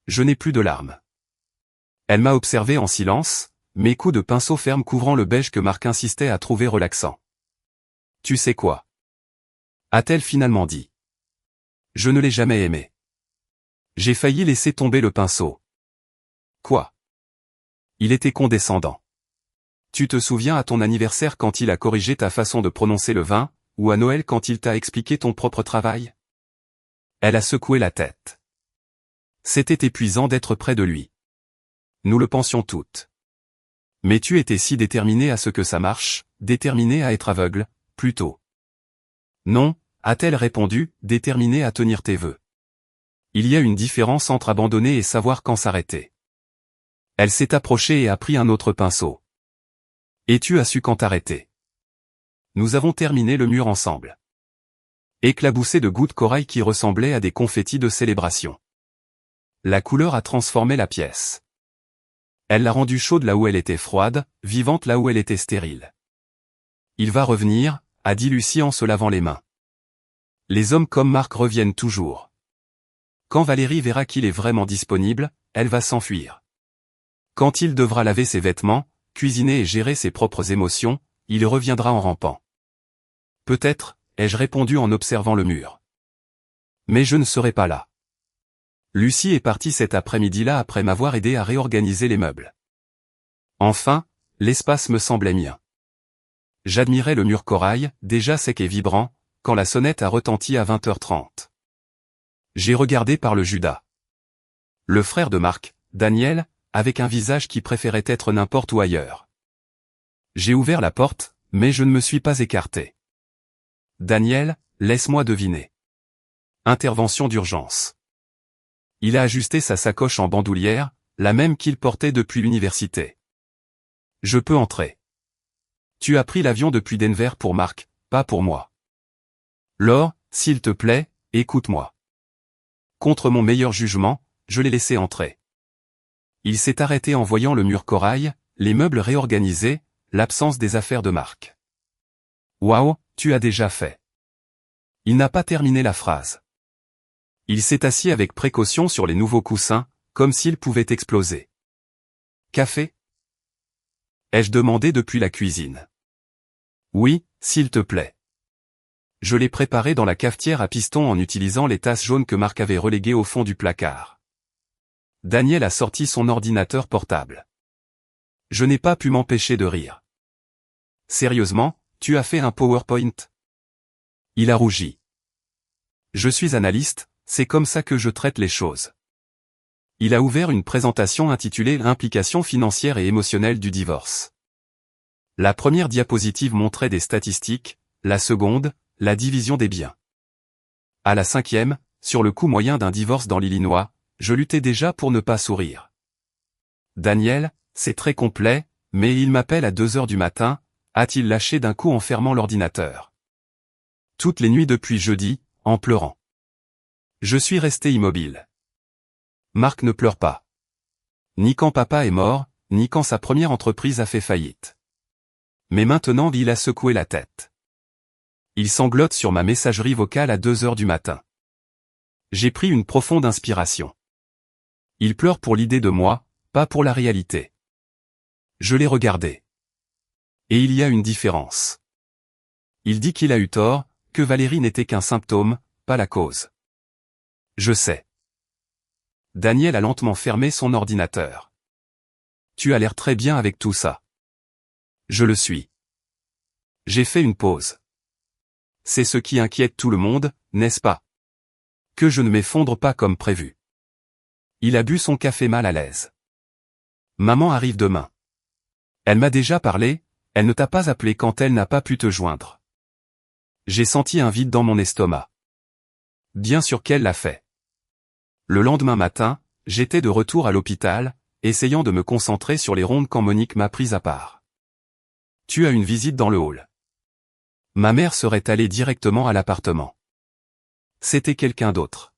Je n'ai plus de larmes. Elle m'a observé en silence, mes coups de pinceau fermes couvrant le beige que Marc insistait à trouver relaxant. Tu sais quoi? A-t-elle finalement dit. Je ne l'ai jamais aimé. J'ai failli laisser tomber le pinceau. Quoi? Il était condescendant. Tu te souviens à ton anniversaire quand il a corrigé ta façon de prononcer le vin, ou à Noël quand il t'a expliqué ton propre travail? Elle a secoué la tête. C'était épuisant d'être près de lui. Nous le pensions toutes. Mais tu étais si déterminé à ce que ça marche, déterminé à être aveugle, plutôt. Non, a-t-elle répondu, déterminé à tenir tes vœux. Il y a une différence entre abandonner et savoir quand s'arrêter. Elle s'est approchée et a pris un autre pinceau. Et tu as su quand t'arrêter. Nous avons terminé le mur ensemble. Éclaboussé de gouttes corail qui ressemblaient à des confettis de célébration. La couleur a transformé la pièce. Elle l'a rendue chaude là où elle était froide, vivante là où elle était stérile. Il va revenir, a dit Lucie en se lavant les mains. Les hommes comme Marc reviennent toujours. Quand Valérie verra qu'il est vraiment disponible, elle va s'enfuir. Quand il devra laver ses vêtements, cuisiner et gérer ses propres émotions, il reviendra en rampant. Peut-être, ai-je répondu en observant le mur. Mais je ne serai pas là. Lucie est partie cet après-midi-là après m'avoir aidé à réorganiser les meubles. Enfin, l'espace me semblait mien. J'admirais le mur corail, déjà sec et vibrant, quand la sonnette a retenti à 20h30. J'ai regardé par le Judas. Le frère de Marc, Daniel, avec un visage qui préférait être n'importe où ailleurs. J'ai ouvert la porte, mais je ne me suis pas écarté. Daniel, laisse-moi deviner. Intervention d'urgence. Il a ajusté sa sacoche en bandoulière, la même qu'il portait depuis l'université. Je peux entrer. Tu as pris l'avion depuis Denver pour Marc, pas pour moi. Laure, s'il te plaît, écoute-moi. Contre mon meilleur jugement, je l'ai laissé entrer. Il s'est arrêté en voyant le mur corail, les meubles réorganisés, l'absence des affaires de Marc. Waouh, tu as déjà fait. Il n'a pas terminé la phrase. Il s'est assis avec précaution sur les nouveaux coussins, comme s'ils pouvaient exploser. Café? Ai-je demandé depuis la cuisine. Oui, s'il te plaît. Je l'ai préparé dans la cafetière à piston en utilisant les tasses jaunes que Marc avait reléguées au fond du placard. Daniel a sorti son ordinateur portable. Je n'ai pas pu m'empêcher de rire. Sérieusement, tu as fait un PowerPoint? Il a rougi. Je suis analyste, c'est comme ça que je traite les choses. Il a ouvert une présentation intitulée L'implication financière et émotionnelle du divorce. La première diapositive montrait des statistiques, la seconde, la division des biens. À la cinquième, sur le coût moyen d'un divorce dans l'Illinois, je luttais déjà pour ne pas sourire. Daniel, c'est très complet, mais il m'appelle à 2h du matin, a-t-il lâché d'un coup en fermant l'ordinateur. Toutes les nuits depuis jeudi, en pleurant. Je suis resté immobile. Marc ne pleure pas. Ni quand papa est mort, ni quand sa première entreprise a fait faillite. Mais maintenant il a secoué la tête. Il sanglote sur ma messagerie vocale à 2h du matin. J'ai pris une profonde inspiration. Il pleure pour l'idée de moi, pas pour la réalité. Je l'ai regardé. Et il y a une différence. Il dit qu'il a eu tort, que Valérie n'était qu'un symptôme, pas la cause. Je sais. Daniel a lentement fermé son ordinateur. Tu as l'air très bien avec tout ça. Je le suis. J'ai fait une pause. C'est ce qui inquiète tout le monde, n'est-ce pas? Que je ne m'effondre pas comme prévu. Il a bu son café mal à l'aise. Maman arrive demain. Elle m'a déjà parlé, elle ne t'a pas appelé quand elle n'a pas pu te joindre. J'ai senti un vide dans mon estomac. Bien sûr qu'elle l'a fait. Le lendemain matin, j'étais de retour à l'hôpital, essayant de me concentrer sur les rondes quand Monique m'a prise à part. Tu as une visite dans le hall. Ma mère serait allée directement à l'appartement. C'était quelqu'un d'autre.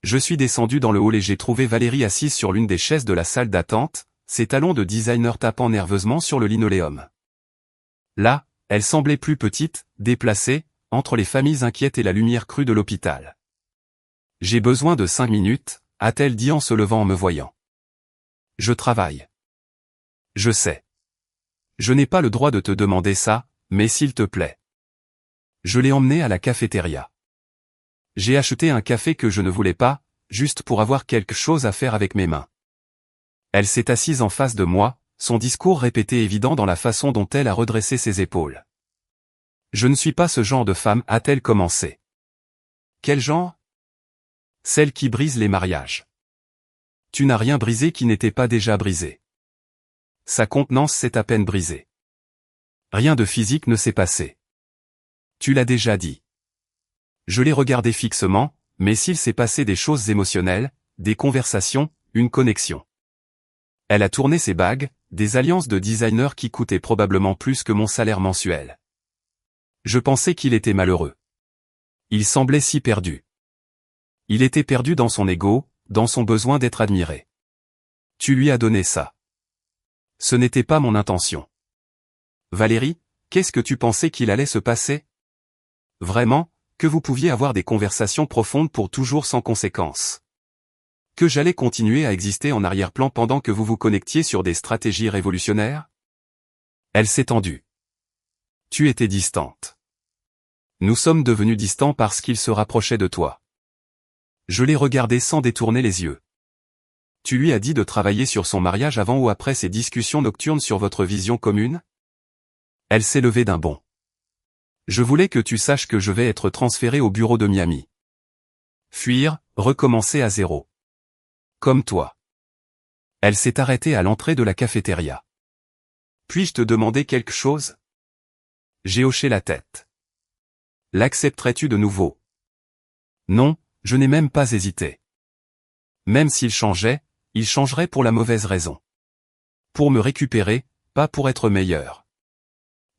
Je suis descendu dans le hall et j'ai trouvé Valérie assise sur l'une des chaises de la salle d'attente, ses talons de designer tapant nerveusement sur le linoléum. Là, elle semblait plus petite, déplacée, entre les familles inquiètes et la lumière crue de l'hôpital. « J'ai besoin de 5 minutes, a-t-elle dit en se levant en me voyant. « Je travaille. »« Je sais. Je n'ai pas le droit de te demander ça, mais s'il te plaît. » Je l'ai emmenée à la cafétéria. J'ai acheté un café que je ne voulais pas, juste pour avoir quelque chose à faire avec mes mains. Elle s'est assise en face de moi, son discours répété évident dans la façon dont elle a redressé ses épaules. « Je ne suis pas ce genre de femme, a-t-elle commencé. »« Quel genre ? » ?»« Celle qui brise les mariages. »« Tu n'as rien brisé qui n'était pas déjà brisé. » Sa contenance s'est à peine brisée. Rien de physique ne s'est passé. Tu l'as déjà dit. Je l'ai regardé fixement, mais s'il s'est passé des choses émotionnelles, des conversations, une connexion. Elle a tourné ses bagues, des alliances de designer qui coûtaient probablement plus que mon salaire mensuel. Je pensais qu'il était malheureux. Il semblait si perdu. Il était perdu dans son ego, dans son besoin d'être admiré. Tu lui as donné ça. Ce n'était pas mon intention. Valérie, qu'est-ce que tu pensais qu'il allait se passer? Vraiment, que vous pouviez avoir des conversations profondes pour toujours sans conséquence. Que j'allais continuer à exister en arrière-plan pendant que vous vous connectiez sur des stratégies révolutionnaires? Elle s'est tendue. Tu étais distante. Nous sommes devenus distants parce qu'il se rapprochait de toi. Je l'ai regardé sans détourner les yeux. Tu lui as dit de travailler sur son mariage avant ou après ces discussions nocturnes sur votre vision commune? Elle s'est levée d'un bond. Je voulais que tu saches que je vais être transféré au bureau de Miami. Fuir, recommencer à zéro. Comme toi. Elle s'est arrêtée à l'entrée de la cafétéria. Puis-je te demander quelque chose? J'ai hoché la tête. L'accepterais-tu de nouveau? Non, je n'ai même pas hésité. Même s'il changeait, il changerait pour la mauvaise raison. Pour me récupérer, pas pour être meilleur.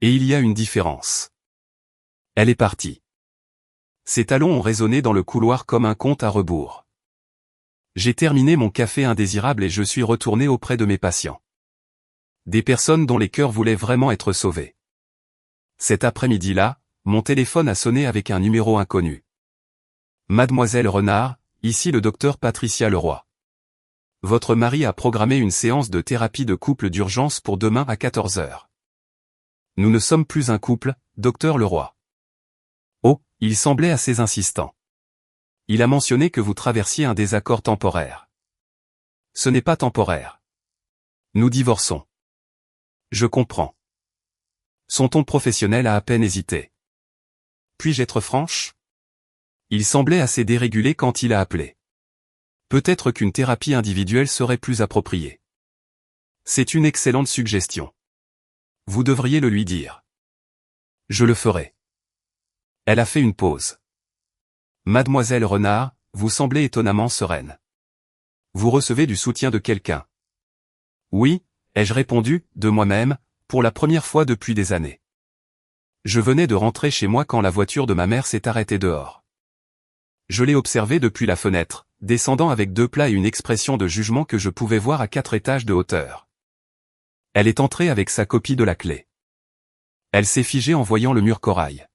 Et il y a une différence. Elle est partie. Ses talons ont résonné dans le couloir comme un compte à rebours. J'ai terminé mon café indésirable et je suis retourné auprès de mes patients. Des personnes dont les cœurs voulaient vraiment être sauvés. Cet après-midi-là, mon téléphone a sonné avec un numéro inconnu. Mademoiselle Renard, ici le docteur Patricia Leroy. Votre mari a programmé une séance de thérapie de couple d'urgence pour demain à 14 heures. Nous ne sommes plus un couple, docteur Leroy. Oh, il semblait assez insistant. Il a mentionné que vous traversiez un désaccord temporaire. Ce n'est pas temporaire. Nous divorçons. Je comprends. Son ton professionnel a à peine hésité. Puis-je être franche? Il semblait assez dérégulé quand il a appelé. Peut-être qu'une thérapie individuelle serait plus appropriée. C'est une excellente suggestion. Vous devriez le lui dire. Je le ferai. Elle a fait une pause. Mademoiselle Renard, vous semblez étonnamment sereine. Vous recevez du soutien de quelqu'un. Oui, ai-je répondu, de moi-même, pour la première fois depuis des années. Je venais de rentrer chez moi quand la voiture de ma mère s'est arrêtée dehors. Je l'ai observée depuis la fenêtre, descendant avec 2 plats et une expression de jugement que je pouvais voir à 4 étages de hauteur. Elle est entrée avec sa copie de la clé. Elle s'est figée en voyant le mur corail.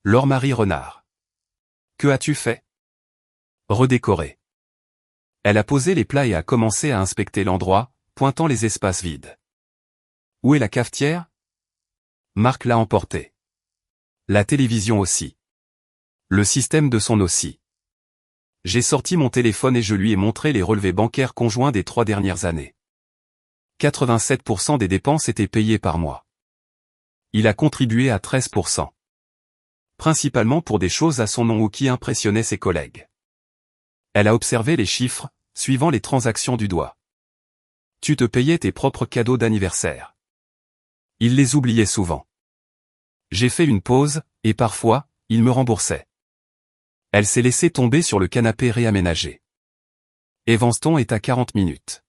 Laure-Marie Renard. Que as-tu fait? Redécoré. Elle a posé les plats et a commencé à inspecter l'endroit, pointant les espaces vides. Où est la cafetière? Marc l'a emporté. La télévision aussi. Le système de son aussi. J'ai sorti mon téléphone et je lui ai montré les relevés bancaires conjoints des 3 dernières années. 87% des dépenses étaient payées par moi. Il a contribué à 13%. Principalement pour des choses à son nom ou qui impressionnaient ses collègues. Elle a observé les chiffres, suivant les transactions du doigt. Tu te payais tes propres cadeaux d'anniversaire. Il les oubliait souvent. J'ai fait une pause, et parfois, il me remboursait. Elle s'est laissée tomber sur le canapé réaménagé. Evanston est à 40 minutes.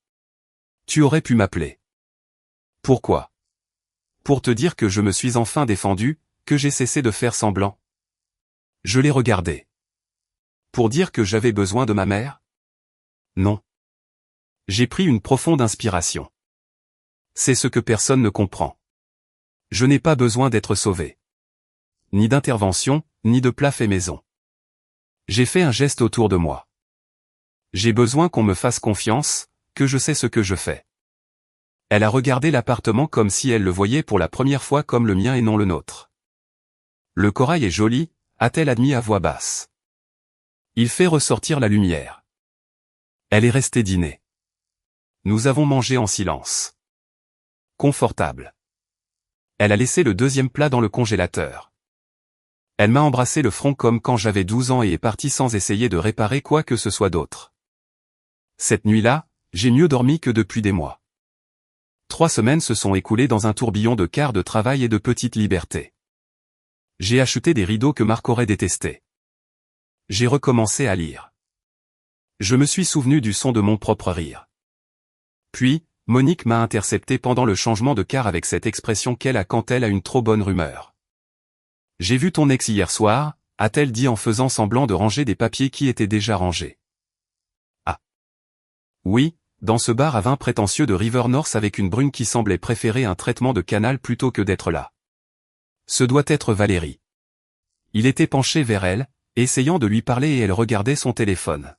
Tu aurais pu m'appeler. Pourquoi? Pour te dire que je me suis enfin défendu, que j'ai cessé de faire semblant? Je l'ai regardé. Pour dire que j'avais besoin de ma mère? Non. J'ai pris une profonde inspiration. C'est ce que personne ne comprend. Je n'ai pas besoin d'être sauvé. Ni d'intervention, ni de plat fait maison. J'ai fait un geste autour de moi. J'ai besoin qu'on me fasse confiance, que je sais ce que je fais. Elle a regardé l'appartement comme si elle le voyait pour la première fois comme le mien et non le nôtre. Le corail est joli, a-t-elle admis à voix basse. Il fait ressortir la lumière. Elle est restée dîner. Nous avons mangé en silence. Confortable. Elle a laissé le deuxième plat dans le congélateur. Elle m'a embrassé le front comme quand j'avais 12 ans et est partie sans essayer de réparer quoi que ce soit d'autre. Cette nuit-là, j'ai mieux dormi que depuis des mois. 3 semaines se sont écoulées dans un tourbillon de quarts de travail et de petites libertés. J'ai acheté des rideaux que Marc aurait détestés. J'ai recommencé à lire. Je me suis souvenu du son de mon propre rire. Puis, Monique m'a intercepté pendant le changement de quart avec cette expression qu'elle a quand elle a une trop bonne rumeur. J'ai vu ton ex hier soir, a-t-elle dit en faisant semblant de ranger des papiers qui étaient déjà rangés. Ah. Oui, dans ce bar à vin prétentieux de River North avec une brune qui semblait préférer un traitement de canal plutôt que d'être là. Ce doit être Valérie. Il était penché vers elle, essayant de lui parler et elle regardait son téléphone.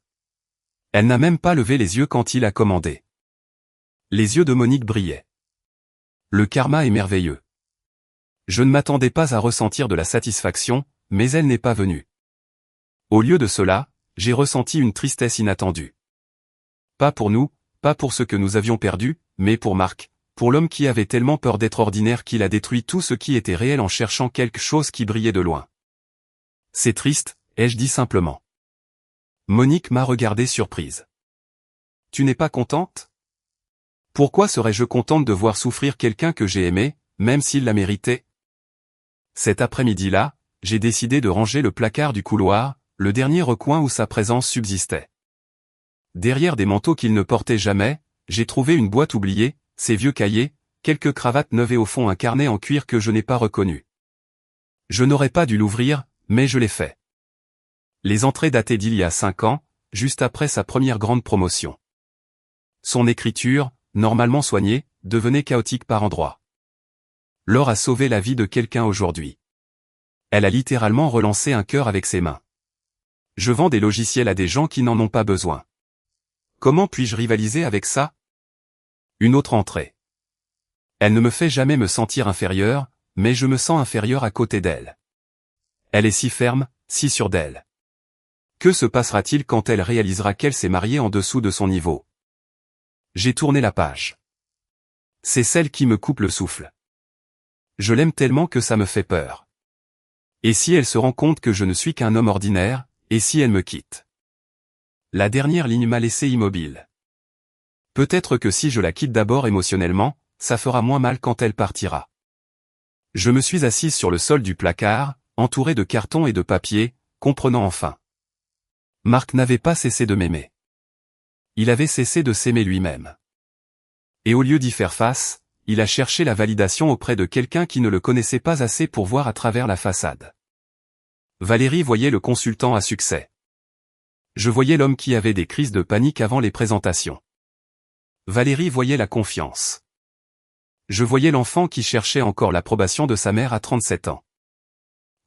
Elle n'a même pas levé les yeux quand il a commandé. Les yeux de Monique brillaient. Le karma est merveilleux. Je ne m'attendais pas à ressentir de la satisfaction, mais elle n'est pas venue. Au lieu de cela, j'ai ressenti une tristesse inattendue. Pas pour nous, pas pour ce que nous avions perdu, mais pour Marc, pour l'homme qui avait tellement peur d'être ordinaire qu'il a détruit tout ce qui était réel en cherchant quelque chose qui brillait de loin. C'est triste, ai-je dit simplement. Monique m'a regardé surprise. Tu n'es pas contente? Pourquoi serais-je contente de voir souffrir quelqu'un que j'ai aimé, même s'il l'a mérité? Cet après-midi-là, j'ai décidé de ranger le placard du couloir, le dernier recoin où sa présence subsistait. Derrière des manteaux qu'il ne portait jamais, j'ai trouvé une boîte oubliée, ses vieux cahiers, quelques cravates neuves et au fond un carnet en cuir que je n'ai pas reconnu. Je n'aurais pas dû l'ouvrir, mais je l'ai fait. Les entrées dataient d'il y a 5 ans, juste après sa première grande promotion. Son écriture, normalement soignée, devenait chaotique par endroits. Laure a sauvé la vie de quelqu'un aujourd'hui. Elle a littéralement relancé un cœur avec ses mains. Je vends des logiciels à des gens qui n'en ont pas besoin. Comment puis-je rivaliser avec ça? Une autre entrée. Elle ne me fait jamais me sentir inférieur, mais je me sens inférieur à côté d'elle. Elle est si ferme, si sûre d'elle. Que se passera-t-il quand elle réalisera qu'elle s'est mariée en dessous de son niveau? J'ai tourné la page. C'est celle qui me coupe le souffle. Je l'aime tellement que ça me fait peur. Et si elle se rend compte que je ne suis qu'un homme ordinaire, et si elle me quitte? La dernière ligne m'a laissé immobile. Peut-être que si je la quitte d'abord émotionnellement, ça fera moins mal quand elle partira. Je me suis assise sur le sol du placard, entouré de cartons et de papiers, comprenant enfin. Marc n'avait pas cessé de m'aimer. Il avait cessé de s'aimer lui-même. Et au lieu d'y faire face, il a cherché la validation auprès de quelqu'un qui ne le connaissait pas assez pour voir à travers la façade. Valérie voyait le consultant à succès. Je voyais l'homme qui avait des crises de panique avant les présentations. Valérie voyait la confiance. Je voyais l'enfant qui cherchait encore l'approbation de sa mère à 37 ans.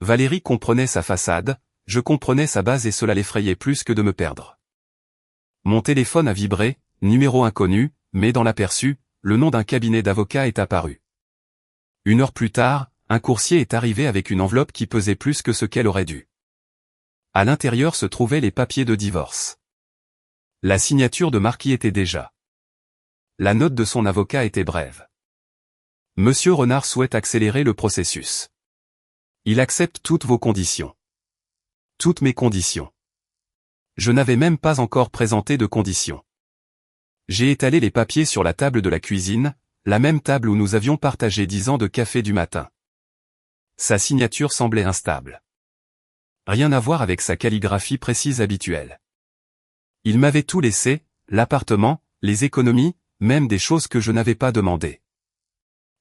Valérie comprenait sa façade, je comprenais sa base et cela l'effrayait plus que de me perdre. Mon téléphone a vibré, numéro inconnu, mais dans l'aperçu, le nom d'un cabinet d'avocats est apparu. 1 heure plus tard, un coursier est arrivé avec une enveloppe qui pesait plus que ce qu'elle aurait dû. À l'intérieur se trouvaient les papiers de divorce. La signature de Marc y était déjà. La note de son avocat était brève. Monsieur Renard souhaite accélérer le processus. Il accepte toutes vos conditions. Toutes mes conditions. Je n'avais même pas encore présenté de conditions. J'ai étalé les papiers sur la table de la cuisine, la même table où nous avions partagé 10 ans de café du matin. Sa signature semblait instable. Rien à voir avec sa calligraphie précise habituelle. Il m'avait tout laissé, l'appartement, les économies, même des choses que je n'avais pas demandées.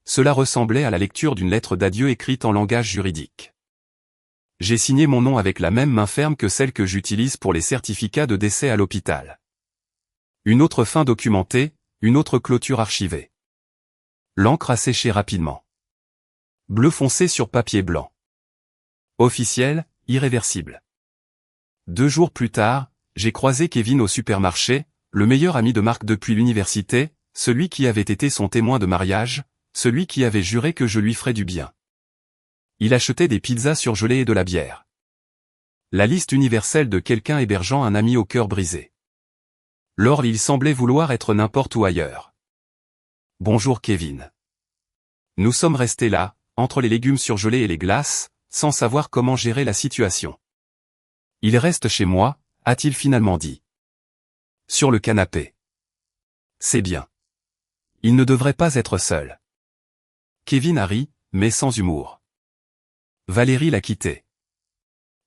Cela ressemblait à la lecture d'une lettre d'adieu écrite en langage juridique. J'ai signé mon nom avec la même main ferme que celle que j'utilise pour les certificats de décès à l'hôpital. Une autre fin documentée, une autre clôture archivée. L'encre a séché rapidement. Bleu foncé sur papier blanc. Officiel, irréversible. 2 jours plus tard, j'ai croisé Kevin au supermarché, le meilleur ami de Marc depuis l'université, celui qui avait été son témoin de mariage, celui qui avait juré que je lui ferais du bien. Il achetait des pizzas surgelées et de la bière. La liste universelle de quelqu'un hébergeant un ami au cœur brisé. Lors il semblait vouloir être n'importe où ailleurs. Bonjour Kevin. Nous sommes restés là, entre les légumes surgelés et les glaces, sans savoir comment gérer la situation. Il reste chez moi, a-t-il finalement dit. Sur le canapé. C'est bien. Il ne devrait pas être seul. Kevin a ri, mais sans humour. Valérie l'a quitté.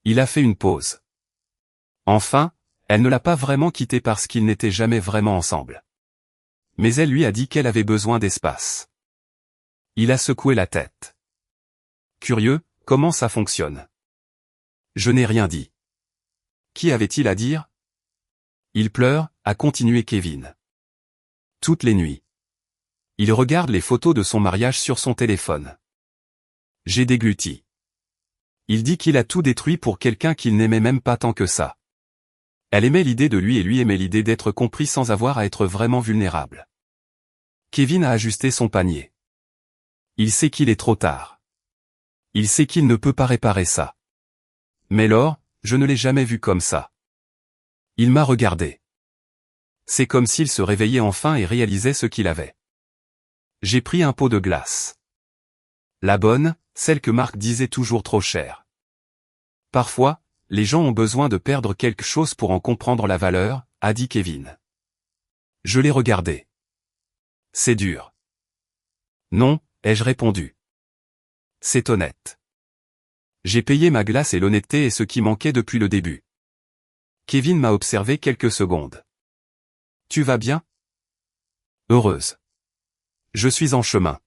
Il a fait une pause. Enfin, elle ne l'a pas vraiment quitté parce qu'ils n'étaient jamais vraiment ensemble. Mais elle lui a dit qu'elle avait besoin d'espace. Il a secoué la tête. Curieux, comment ça fonctionne? Je n'ai rien dit. Qui avait-il à dire? Il pleure, a continué Kevin. Toutes les nuits. Il regarde les photos de son mariage sur son téléphone. J'ai dégluti. Il dit qu'il a tout détruit pour quelqu'un qu'il n'aimait même pas tant que ça. Elle aimait l'idée de lui et lui aimait l'idée d'être compris sans avoir à être vraiment vulnérable. Kevin a ajusté son panier. Il sait qu'il est trop tard. Il sait qu'il ne peut pas réparer ça. Mais Laure, je ne l'ai jamais vu comme ça. Il m'a regardé. C'est comme s'il se réveillait enfin et réalisait ce qu'il avait. J'ai pris un pot de glace. La bonne, celle que Marc disait toujours trop chère. Parfois, les gens ont besoin de perdre quelque chose pour en comprendre la valeur, a dit Kevin. Je l'ai regardé. C'est dur. Non, ai-je répondu. C'est honnête. J'ai payé ma glace et l'honnêteté est ce qui manquait depuis le début. Kevin m'a observé quelques secondes. Tu vas bien? Heureuse. Je suis en chemin.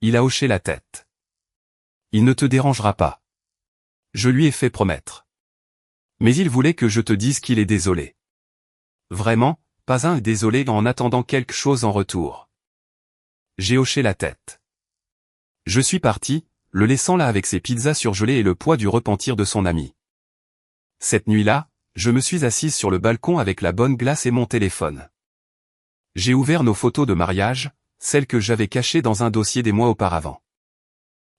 Il a hoché la tête. Il ne te dérangera pas. Je lui ai fait promettre. Mais il voulait que je te dise qu'il est désolé. Vraiment, pas un est désolé en attendant quelque chose en retour. J'ai hoché la tête. Je suis parti, le laissant là avec ses pizzas surgelées et le poids du repentir de son ami. Cette nuit-là, je me suis assise sur le balcon avec la bonne glace et mon téléphone. J'ai ouvert nos photos de mariage, celles que j'avais cachées dans un dossier des mois auparavant.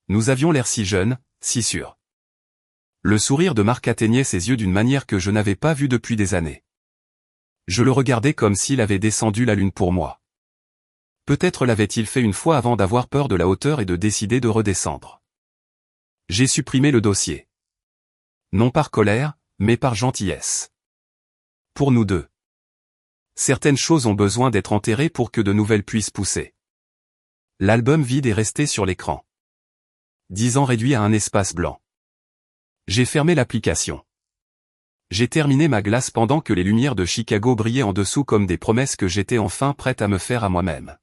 Nous avions l'air si jeunes, si sûrs. Le sourire de Marc atteignait ses yeux d'une manière que je n'avais pas vue depuis des années. Je le regardais comme s'il avait descendu la lune pour moi. Peut-être l'avait-il fait une fois avant d'avoir peur de la hauteur et de décider de redescendre. J'ai supprimé le dossier. Non par colère, mais par gentillesse. Pour nous deux. Certaines choses ont besoin d'être enterrées pour que de nouvelles puissent pousser. L'album vide est resté sur l'écran. 10 ans réduit à un espace blanc. J'ai fermé l'application. J'ai terminé ma glace pendant que les lumières de Chicago brillaient en dessous comme des promesses que j'étais enfin prête à me faire à moi-même.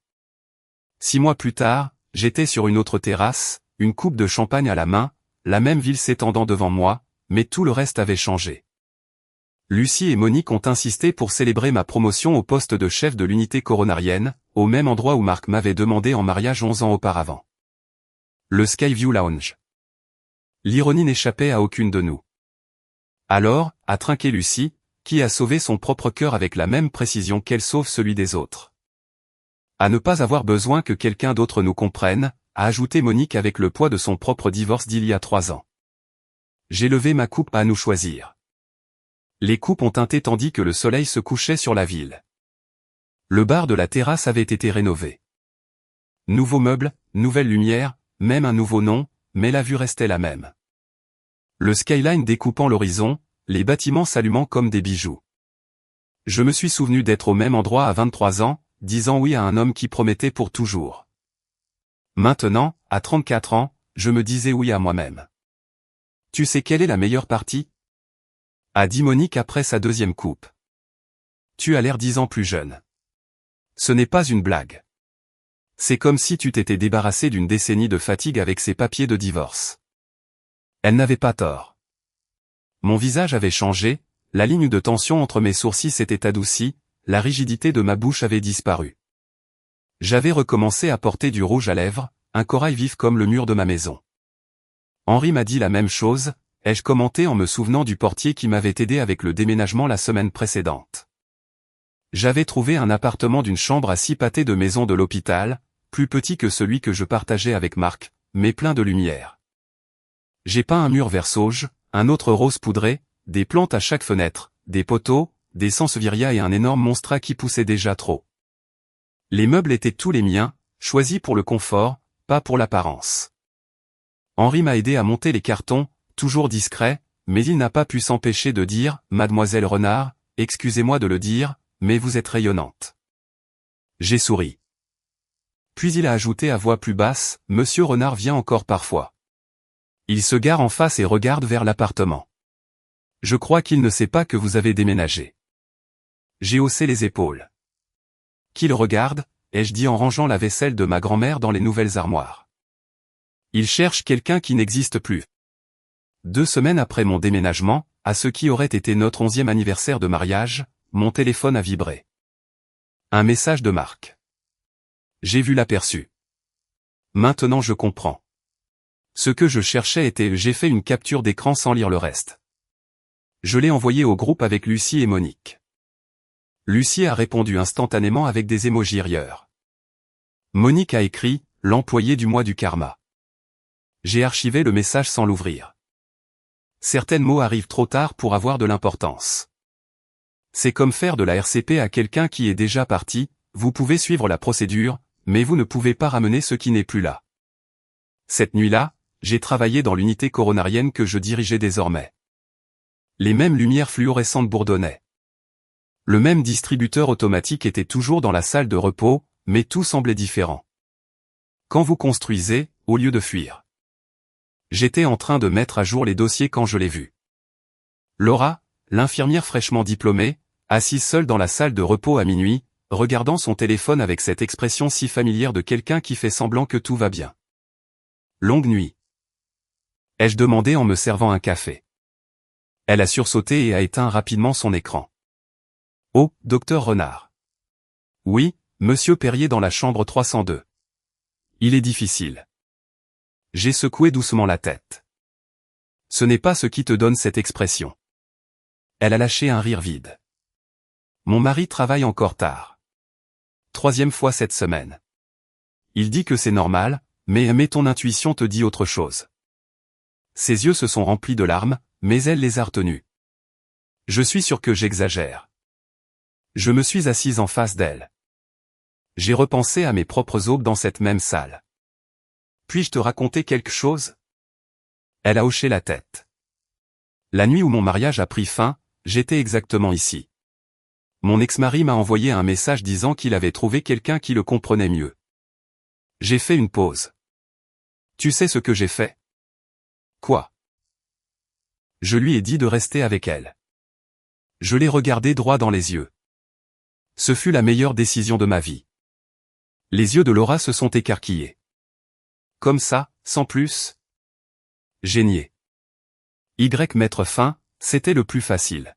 6 mois plus tard, j'étais sur une autre terrasse, une coupe de champagne à la main, la même ville s'étendant devant moi, mais tout le reste avait changé. Lucie et Monique ont insisté pour célébrer ma promotion au poste de chef de l'unité coronarienne, au même endroit où Marc m'avait demandé en mariage 11 ans auparavant. Le Skyview Lounge. L'ironie n'échappait à aucune de nous. Alors, a trinqué Lucie, qui a sauvé son propre cœur avec la même précision qu'elle sauve celui des autres. À ne pas avoir besoin que quelqu'un d'autre nous comprenne, a ajouté Monique avec le poids de son propre divorce d'il y a 3 ans. J'ai levé ma coupe à nous choisir. Les coupes ont teinté tandis que le soleil se couchait sur la ville. Le bar de la terrasse avait été rénové. Nouveaux meubles, nouvelle lumière, même un nouveau nom, mais la vue restait la même. Le skyline découpant l'horizon, les bâtiments s'allumant comme des bijoux. Je me suis souvenu d'être au même endroit à 23 ans, disant oui à un homme qui promettait pour toujours. Maintenant, à 34 ans, je me disais oui à moi-même. Tu sais quelle est la meilleure partie? A dit Monique après sa deuxième coupe. Tu as l'air 10 ans plus jeune. Ce n'est pas une blague. C'est comme si tu t'étais débarrassé d'une décennie de fatigue avec ces papiers de divorce. Elle n'avait pas tort. Mon visage avait changé, la ligne de tension entre mes sourcils s'était adoucie, la rigidité de ma bouche avait disparu. J'avais recommencé à porter du rouge à lèvres, un corail vif comme le mur de ma maison. Henri m'a dit la même chose, ai-je commenté en me souvenant du portier qui m'avait aidé avec le déménagement la semaine précédente. J'avais trouvé un appartement d'une chambre à 6 pâtés de maison de l'hôpital, plus petit que celui que je partageais avec Marc, mais plein de lumière. J'ai peint un mur vert sauge, un autre rose poudré, des plantes à chaque fenêtre, des poteaux, des sansevieria et un énorme monstre qui poussait déjà trop. Les meubles étaient tous les miens, choisis pour le confort, pas pour l'apparence. Henri m'a aidé à monter les cartons, toujours discret, mais il n'a pas pu s'empêcher de dire « Mademoiselle Renard, excusez-moi de le dire, mais vous êtes rayonnante. » J'ai souri. Puis il a ajouté à voix plus basse « Monsieur Renard vient encore parfois. » Il se gare en face et regarde vers l'appartement. Je crois qu'il ne sait pas que vous avez déménagé. J'ai haussé les épaules. Qu'il regarde, ai-je dit en rangeant la vaisselle de ma grand-mère dans les nouvelles armoires. Il cherche quelqu'un qui n'existe plus. 2 semaines après mon déménagement, à ce qui aurait été notre 11e anniversaire de mariage, mon téléphone a vibré. Un message de Marc. J'ai vu l'aperçu. Maintenant je comprends. Ce que je cherchais était j'ai fait une capture d'écran sans lire le reste. Je l'ai envoyé au groupe avec Lucie et Monique. Lucie a répondu instantanément avec des émojis rieurs. Monique a écrit « L'employé du mois du karma ». J'ai archivé le message sans l'ouvrir. Certains mots arrivent trop tard pour avoir de l'importance. C'est comme faire de la RCP à quelqu'un qui est déjà parti, vous pouvez suivre la procédure, mais vous ne pouvez pas ramener ce qui n'est plus là. Cette nuit-là, j'ai travaillé dans l'unité coronarienne que je dirigeais désormais. Les mêmes lumières fluorescentes bourdonnaient. Le même distributeur automatique était toujours dans la salle de repos, mais tout semblait différent. Quand vous construisez, au lieu de fuir. J'étais en train de mettre à jour les dossiers quand je l'ai vue. Laura, l'infirmière fraîchement diplômée, assise seule dans la salle de repos à minuit, regardant son téléphone avec cette expression si familière de quelqu'un qui fait semblant que tout va bien. Longue nuit. Ai-je demandé en me servant un café. Elle a sursauté et a éteint rapidement son écran. Oh, docteur Renard. Oui, monsieur Perrier dans la chambre 302. Il est difficile. J'ai secoué doucement la tête. Ce n'est pas ce qui te donne cette expression. Elle a lâché un rire vide. Mon mari travaille encore tard. 3e fois cette semaine. Il dit que c'est normal, mais ton intuition te dit autre chose. Ses yeux se sont remplis de larmes, mais elle les a retenus. Je suis sûr que j'exagère. Je me suis assise en face d'elle. J'ai repensé à mes propres aubes dans cette même salle. Puis-je te raconter quelque chose? Elle a hoché la tête. La nuit où mon mariage a pris fin, j'étais exactement ici. Mon ex-mari m'a envoyé un message disant qu'il avait trouvé quelqu'un qui le comprenait mieux. J'ai fait une pause. Tu sais ce que j'ai fait? Quoi? Je lui ai dit de rester avec elle. Je l'ai regardé droit dans les yeux. Ce fut la meilleure décision de ma vie. Les yeux de Laura se sont écarquillés. Comme ça, sans plus. J'ai nié. Mettre fin, c'était le plus facile.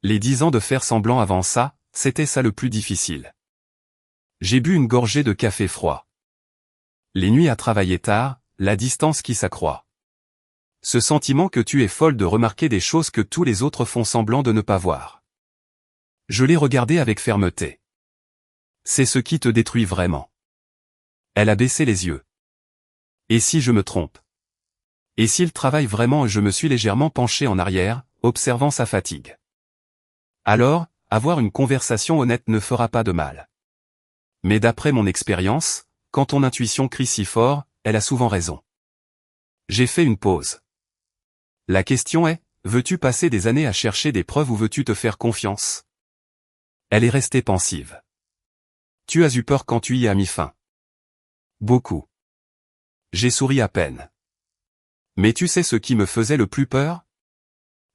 Les 10 ans de faire semblant avant ça, c'était ça le plus difficile. J'ai bu une gorgée de café froid. Les nuits à travailler tard, la distance qui s'accroît. Ce sentiment que tu es folle de remarquer des choses que tous les autres font semblant de ne pas voir. Je l'ai regardé avec fermeté. C'est ce qui te détruit vraiment. Elle a baissé les yeux. Et si je me trompe? Et s'il travaille vraiment? Je me suis légèrement penché en arrière, observant sa fatigue. Alors, avoir une conversation honnête ne fera pas de mal. Mais d'après mon expérience, quand ton intuition crie si fort, elle a souvent raison. J'ai fait une pause. La question est, veux-tu passer des années à chercher des preuves ou veux-tu te faire confiance? Elle est restée pensive. Tu as eu peur quand tu y as mis fin. Beaucoup. J'ai souri à peine. Mais tu sais ce qui me faisait le plus peur?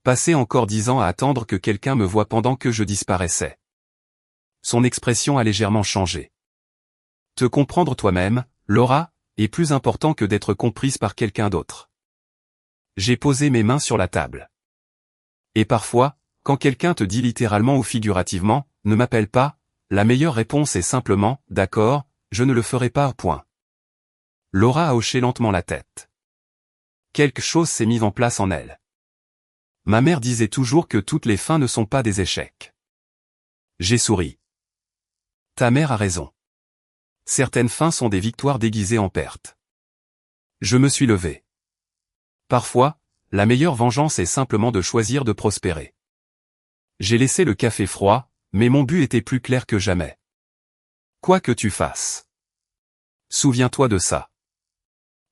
Passer encore 10 ans à attendre que quelqu'un me voie pendant que je disparaissais. Son expression a légèrement changé. Te comprendre toi-même, Laura, est plus important que d'être comprise par quelqu'un d'autre. J'ai posé mes mains sur la table. Et parfois, quand quelqu'un te dit littéralement ou figurativement, ne m'appelle pas, la meilleure réponse est simplement, d'accord, je ne le ferai pas, point. Laura a hoché lentement la tête. Quelque chose s'est mis en place en elle. Ma mère disait toujours que toutes les fins ne sont pas des échecs. J'ai souri. Ta mère a raison. Certaines fins sont des victoires déguisées en pertes. Je me suis levé. Parfois, la meilleure vengeance est simplement de choisir de prospérer. J'ai laissé le café froid, mais mon but était plus clair que jamais. Quoi que tu fasses. Souviens-toi de ça.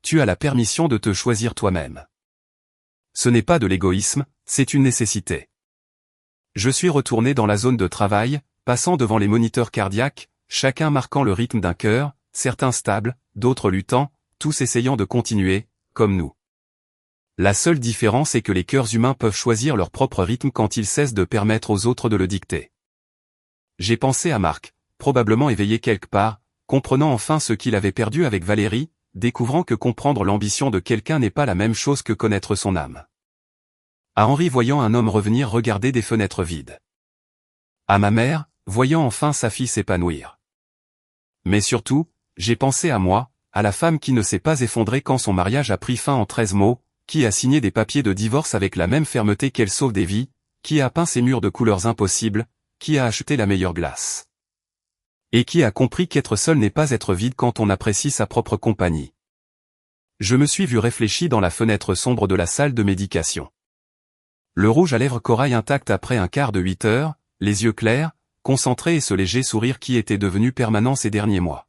Tu as la permission de te choisir toi-même. Ce n'est pas de l'égoïsme, c'est une nécessité. Je suis retourné dans la zone de travail, passant devant les moniteurs cardiaques, chacun marquant le rythme d'un cœur, certains stables, d'autres luttant, tous essayant de continuer, comme nous. La seule différence est que les cœurs humains peuvent choisir leur propre rythme quand ils cessent de permettre aux autres de le dicter. J'ai pensé à Marc, probablement éveillé quelque part, comprenant enfin ce qu'il avait perdu avec Valérie, découvrant que comprendre l'ambition de quelqu'un n'est pas la même chose que connaître son âme. À Henri voyant un homme revenir regarder des fenêtres vides. À ma mère, voyant enfin sa fille s'épanouir. Mais surtout, j'ai pensé à moi, à la femme qui ne s'est pas effondrée quand son mariage a pris fin en 13 mots, qui a signé des papiers de divorce avec la même fermeté qu'elle sauve des vies, qui a peint ses murs de couleurs impossibles, qui a acheté la meilleure glace. Et qui a compris qu'être seul n'est pas être vide quand on apprécie sa propre compagnie. Je me suis vu réfléchi dans la fenêtre sombre de la salle de médication. Le rouge à lèvres corail intact après un quart de 8 heures, les yeux clairs, concentrés et ce léger sourire qui était devenu permanent ces derniers mois.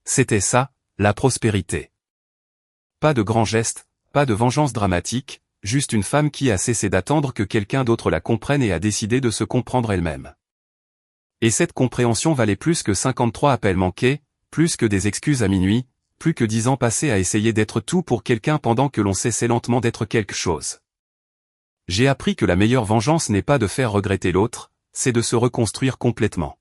C'était ça, la prospérité. Pas de grands gestes, pas de vengeance dramatique, juste une femme qui a cessé d'attendre que quelqu'un d'autre la comprenne et a décidé de se comprendre elle-même. Et cette compréhension valait plus que 53 appels manqués, plus que des excuses à minuit, plus que 10 ans passés à essayer d'être tout pour quelqu'un pendant que l'on cessait lentement d'être quelque chose. J'ai appris que la meilleure vengeance n'est pas de faire regretter l'autre, c'est de se reconstruire complètement.